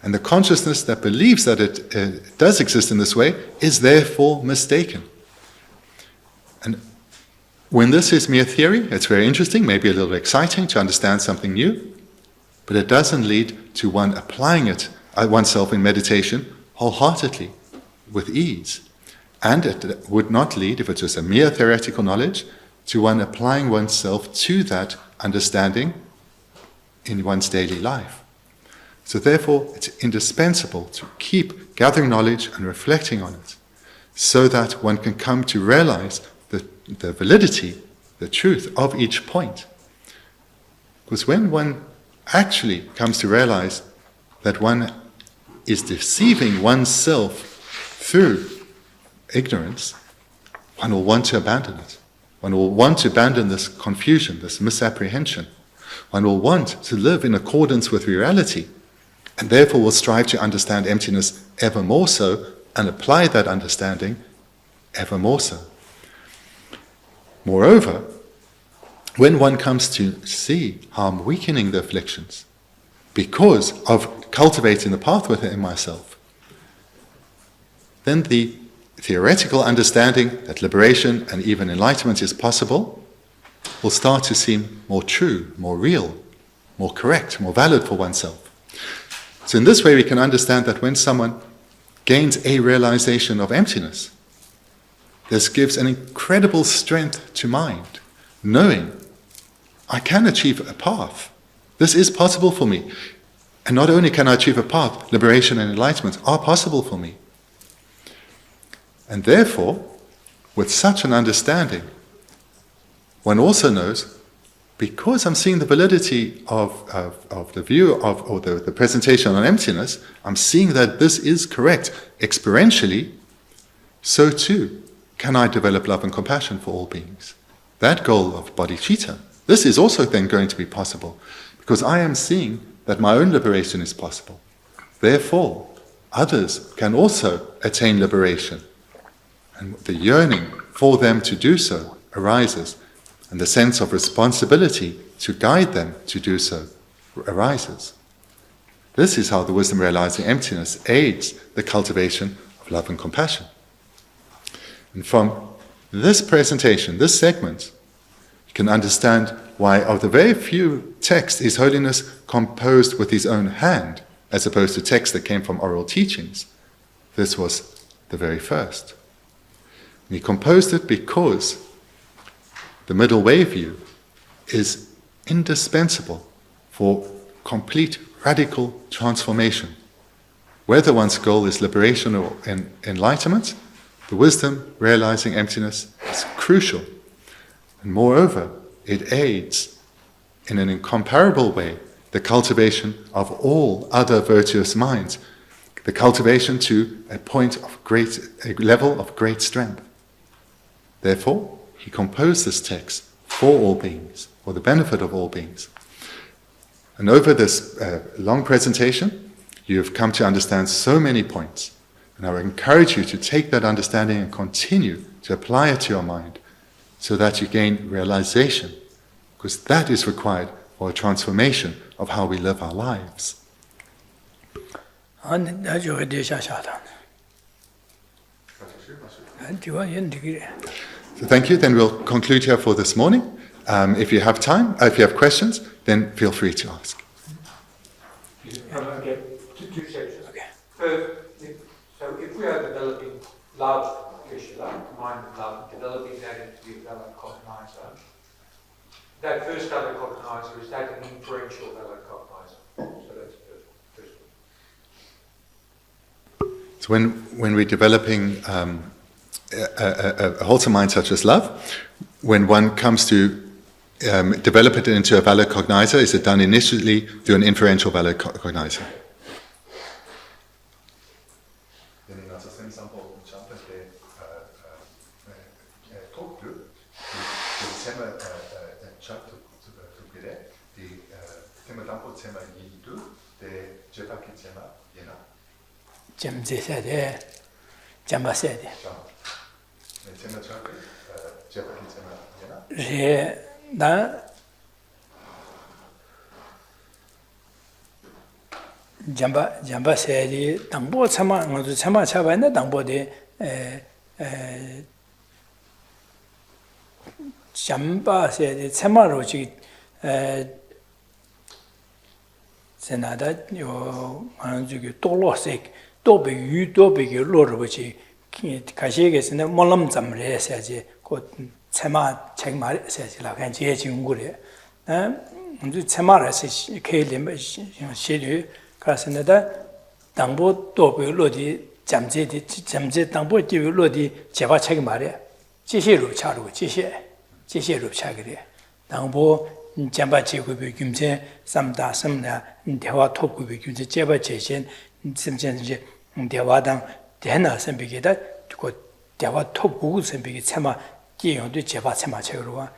And the consciousness that believes that it does exist in this way is therefore mistaken. And when this is mere theory, it's very interesting, maybe a little exciting to understand something new, but it doesn't lead to one applying it oneself in meditation wholeheartedly, with ease. And it would not lead, if it was a mere theoretical knowledge, to one applying oneself to that understanding in one's daily life. So therefore, it's indispensable to keep gathering knowledge and reflecting on it, so that one can come to realize the validity, the truth of each point. Because when one actually comes to realize that one is deceiving oneself through ignorance, one will want to abandon it. One will want to abandon this confusion, this misapprehension. One will want to live in accordance with reality, and therefore will strive to understand emptiness ever more so and apply that understanding ever more so. Moreover, when one comes to see how I'm weakening the afflictions because of cultivating the path within myself, then the theoretical understanding that liberation and even enlightenment is possible will start to seem more true, more real, more correct, more valid for oneself. So in this way we can understand that when someone gains a realization of emptiness, this gives an incredible strength to mind, knowing I can achieve a path. This is possible for me. And not only can I achieve a path, liberation and enlightenment are possible for me. And therefore, with such an understanding, one also knows, because I'm seeing the validity of the view of, or the presentation on emptiness, I'm seeing that this is correct experientially, so too can I develop love and compassion for all beings. That goal of bodhicitta, this is also then going to be possible, because I am seeing that my own liberation is possible. Therefore, others can also attain liberation. And the yearning for them to do so arises, and the sense of responsibility to guide them to do so arises. This is how the wisdom realizing emptiness aids the cultivation of love and compassion. And from this presentation, this segment, you can understand why of the very few texts is Holiness composed with his own hand, as opposed to texts that came from oral teachings. This was the very first. And he composed it because the Middle Way view is indispensable for complete radical transformation. Whether one's goal is liberation or enlightenment, the wisdom realizing emptiness is crucial. And moreover, it aids in an incomparable way the cultivation of all other virtuous minds, the cultivation to a level of great strength. Therefore, he composed this text for all beings, for the benefit of all beings. And over this long presentation, you have come to understand so many points. And I would encourage you to take that understanding and continue to apply it to your mind so that you gain realization, because that is required for a transformation of how we live our lives. So thank you. Then we'll conclude here for this morning. If you have time, if you have questions, then feel free to ask. Okay, two sections. Okay. First, so if we are developing love, mind of love, developing that into the valid cognizer, that first valid cognizer, is that an inferential valid cognizer? So that's the first one. So when we're developing a wholesome mind such as love, when one comes to develop it into a valid cognizer, is it done initially through an inferential valid cognizer? Jamba sedi tangbo chama ngodu chama chaba na tangbo de jamba sedi chama ro chi senada yo anju ge tolo sek tobe yu tobe ge lo ro chi kashi ge sene molam zamre saji ko chama chegma saji la kan je jing gu le anju chama ra se ke le shi 가서는다 당보 도배 로디 잠제디 잠제 당보 기회 로디 제바 책이 말이야. 지시로 차르고 지시로 차그래. 당보 잠바 제고비 김제 삼다 삼나 대화 톱고비 김제 제바 제신 심전제 대화당 대나 선비게다 그 대화 톱고 선비게 참아 기용도 제바 참아 책으로 와.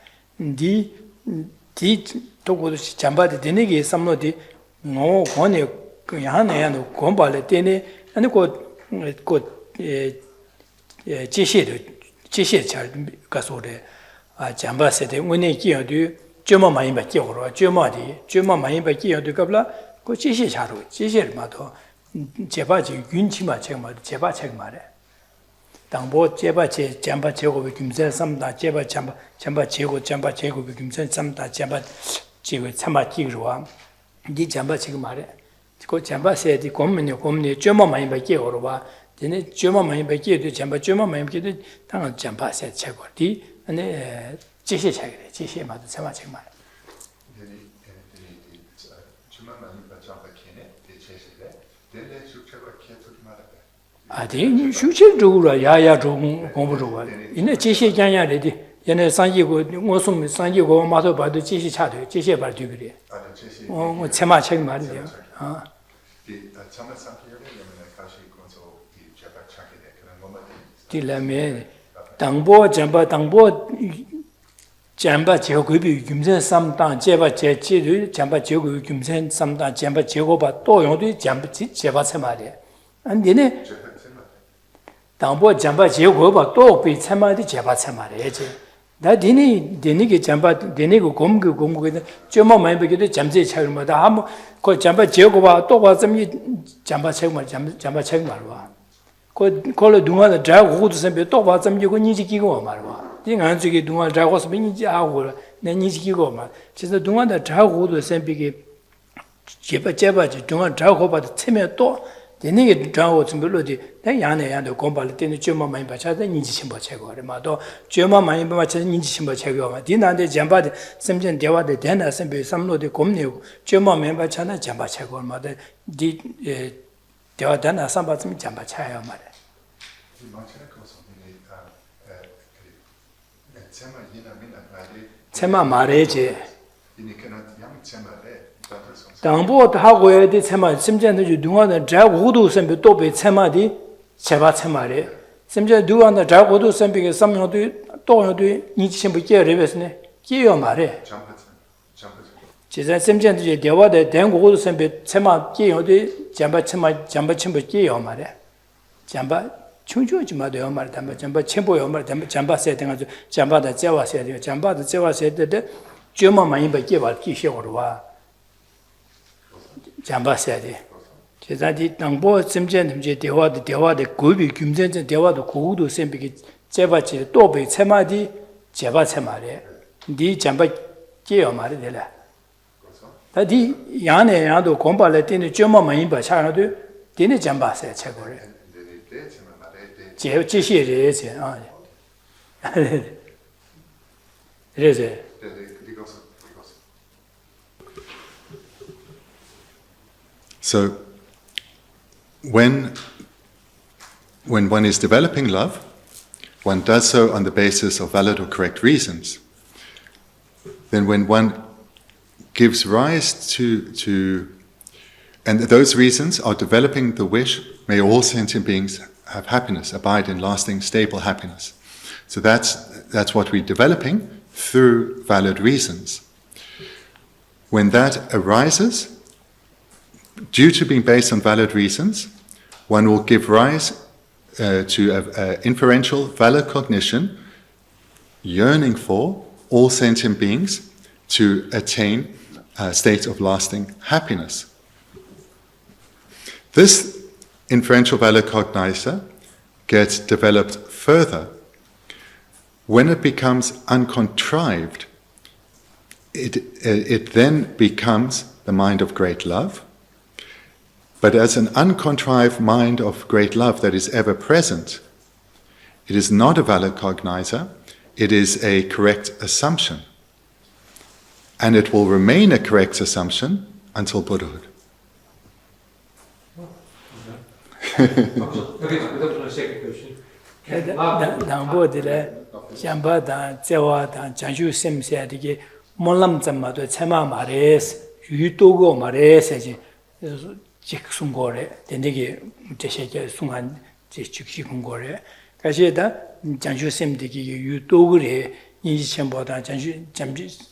디 도고도 잠바데 되네게 삼노디 너 권에 그 야네야도 공부할 때네 아니 지시 잘 가서래 아 잠바세데 운에 끼어도 좀 많이 받기로 좀 많이 받기도 갑라 그 지시 자로 지시를 마도 제바지 윤치마 책마 제바 책 말해 당보 제바제 잠바 제고 김선 삼다 제바 잠바 제고 김선 삼다 제바 제고 참아 끼로 니 잠바 책 말해 그 잠바세디 고문이 좀 많이 받게 오르와 되네 좀 많이 받게도 잠바 좀 많이 받게도 당은 잠바세 책거디 아니 지시 책이래 지시 맞아 참아 책 말. 아디 슈체적으로 야야 좀 공부로 이네 지시 장야래디 얘네 상기고 원송 상기고 마도 봐도 지시 차도 지시 봐도 그래. 뭐 참아 책 말이야. 아. 딜라메 당보 잠바 제고비 김선 삼당 제바 제지를 잠바 제고 김선 삼당 잠바 제고바 또 용도 잠바 제바 참말이야. 안디네 당보 잠바 제고바 또비 참말이 제바 참말이야지. 나 디니게 잠바 디니고 공부게 좀 많이 be기도 잠제 차르마다 아무 그 잠바 제고바 또 봐점이 잠바 책말 잠바 책 말와 그 콜로 동안에 자고도 선배 또 봐점이 그 니지 기고 말와 딩안 저기 동안 자고서 니지 하고 내 니지 기고 말 진짜 동안에 자고도 선배게 제바지 동안 자고바도 채면 또 되게 자고 좀 별로지 내 야네야도 공부할 때는 좀 많이 받쳐서 니지 심보 채고 말도 좀 많이 받쳐서 니지 심보 채고 말 디나데 잠바데 심전 대화데 되나 선배 삼로데 곰내고 좀 많이 받쳐나 잠바 채고 말도 디 대화다나 삼바쯤 잠바 차야 말에 tsema mareje. You cannot young Semare, that is also. 당보 하고야 돼 tsema 심전도 누가는 자고도 선배 또배 tsema디 제바 tsema래. 심전 누가는 자고도 선배게 삼용도 또도 니치심부 깨려베스네. 깨요 말해. 제가 심전도 대화대 대고도 선배 tsema 깨요도 잠바 tsema 잠바 침부 깨요 말해. 잠바 충주지 마도요 말 담바 잠바 첨보요 말 담바 잠바 세팅가 잠바다 제와 세요 잠바다 제와 세데 쥐마 많이 받게 받기 쉬어로 와 잠바 세데 제자디 당보 심전 이제 대화의 고비 김전전 대화도 고우도 셈비기 제바치 또배 체마디 제바 체마래 니 잠바 깨요 말이 되라 다디 야네 야도 공발에 되는 쥐마 많이 받 차라도 되는 잠바 세 최고래 제시에 아. 그래서 So when one is developing love, one does so on the basis of valid or correct reasons. Then when one gives rise to and those reasons are developing the wish, may all sentient beings have happiness, abide in lasting, stable happiness. So that's what we're developing through valid reasons. When that arises, due to being based on valid reasons, one will give rise to an inferential valid cognition, yearning for all sentient beings to attain a state of lasting happiness. This inferential valid cognizer gets developed further when it becomes uncontrived. It then becomes the mind of great love, but as an uncontrived mind of great love that is ever present, it is not a valid cognizer, it is a correct assumption, and it will remain a correct assumption until Buddhahood. Okay, that was my second question. 당보들의 잠바다 제와다 장주 셈세디게 몰람 잠마도 체마 말에스 유도고 말에스지 직순고래 된데게 제시게 순한 제 직시군고래 가시에다 장주 셈디게 유도고래 이시첨보다 장주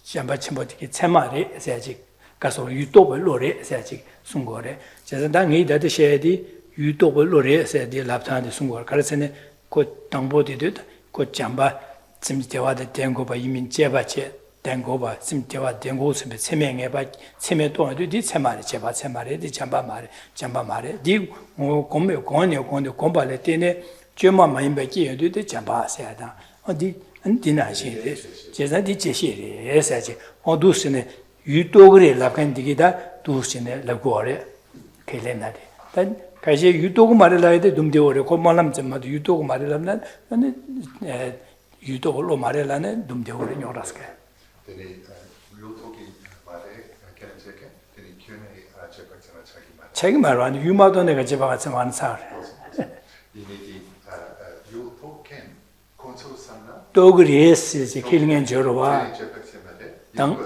잠바 첨보디게 체마래 세지 가서 유도를 노래 세지 순고래 제가 당이 다듯이디 유도를 노래 세디 랍탄데 순고 가르세네 고 당보디도 고 잠바 짐대와데 된고바 이민 제바체 된고바 짐대와 된고스베 세명해바 세명 동안도 디 세마리 제바 세마리 디 잠바 마레 디 공매 공원이요 공원도 공발에 때네 쥐마 마인베기 여도 잠바 세야다 어디 안디나시 제자디 제시리 세지 어두스네 유도그레 랍간디기다 두스네 라고레 켈레나데 단 가시 유도고 말을 돼 둠대오래 고말람 점마도 유도고 말을하면 아니 유도로 말을하는 둠대오래 녀라스게 되니 유도기 말에 괜찮게 되니 큐네 아체박스나 자기 말 아니 유마도 내가 제가 같이 많은 살 이니디 유도ken 콘솔산나 또 그래서 이제 킬링엔 저러와 당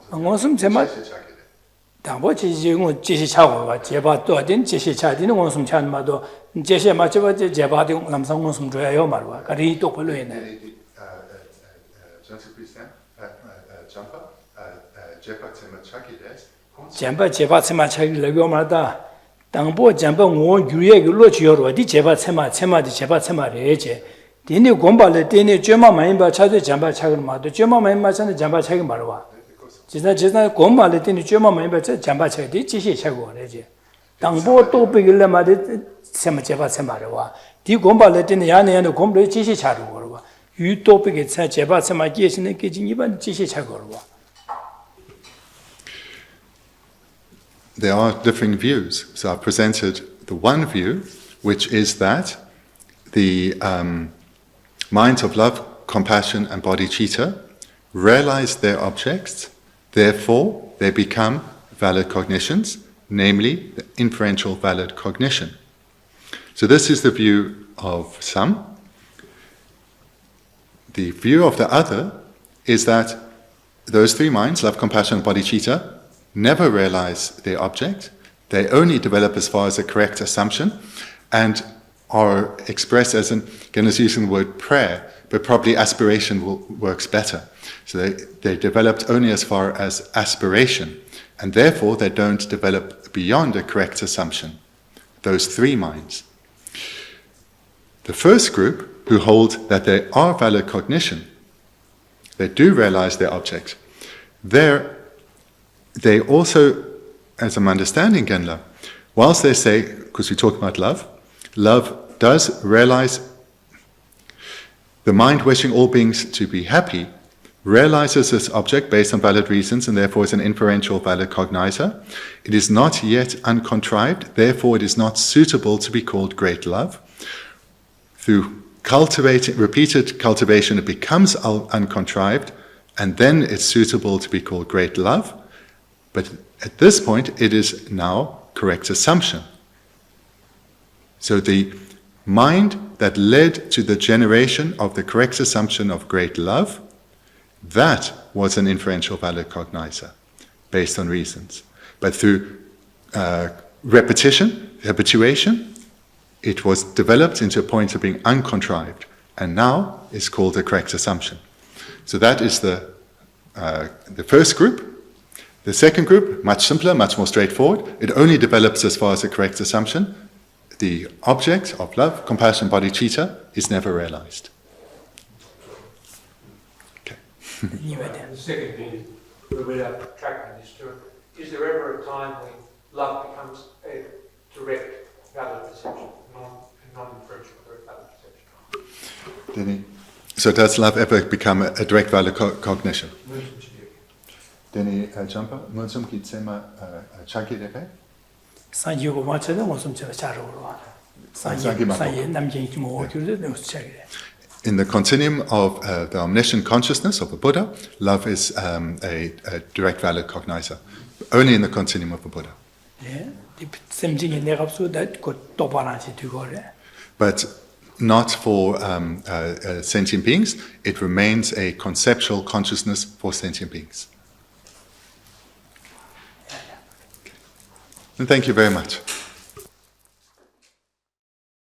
원숨 제마 당보 지지고 지시차고 제바 또 어딘 지시차디는 원숨 찬마도 제시 맞죠 제바디 남성 원숨 줘야요 말와 가리 또 별로 있네 잠바 제바 체마 차기 레고 말다 당보 잠바 오 유예 글로 지어로 어디 제바 체마디 제바 체마래제 디니 공발에 디니 쥐마 많이 봐 차도 잠바 차기 마도 쥐마 많이 맞잖아 잠바 차기 말와 지나 공발에 되는 쥐마 많이 받자 잠바체디 지시 차고 그러지 당보 또 비길래 말이 세마 제바 세마려와 디 공발에 되는 야네야는 공부를 지시 차고 그러고 유도 비게 차 제바 세마 계시는 게 진이반 지시 차고 그러고 There are differing views. So I've presented the one view, which is that the minds of love, compassion, and bodhicitta realize their objects. Therefore, they become valid cognitions, namely the inferential valid cognition. So this is the view of some. the view of the other is that those three minds, love, compassion, and bodhicitta, never realize their object. They only develop as far as a correct assumption and are expressed as again, as using the word prayer, but probably aspiration works better. So they developed only as far as aspiration, and therefore they don't develop beyond a correct assumption. Those three minds. The first group, who hold that they are valid cognition, they do realize their object. They also, as I'm understanding Genla, whilst they say, because we talk about love, love does realize, the mind wishing all beings to be happy realizes this object based on valid reasons and therefore is an inferential valid cognizer. It is not yet uncontrived, therefore it is not suitable to be called great love. Through repeated cultivation it becomes uncontrived, and then it's suitable to be called great love. But at this point it is now correct assumption. So the mind that led to the generation of the correct assumption of great love, that was an inferential valid cognizer, based on reasons. But through habituation, it was developed into a point of being uncontrived, and now is called a correct assumption. So that is the first group. The second group, much simpler, much more straightforward. It only develops as far as a correct assumption. The object of love, compassion, bodhicitta is never realized. Okay. The second bit, without tracking this to it, is there ever a time when love becomes a direct valid perception, non-inferential direct valid perception? So does love ever become a direct valid cognition? Deni jumpa munsum ki tsema chagi deke? Sanji ko wacha de monsum chara chara ro. Sanji namjin ki mo kyurde de chagi. In the continuum of the omniscient consciousness of the Buddha, love is a direct valid cognizer. Only in the continuum of the Buddha. But not for sentient beings. It remains a conceptual consciousness for sentient beings. And thank you very much.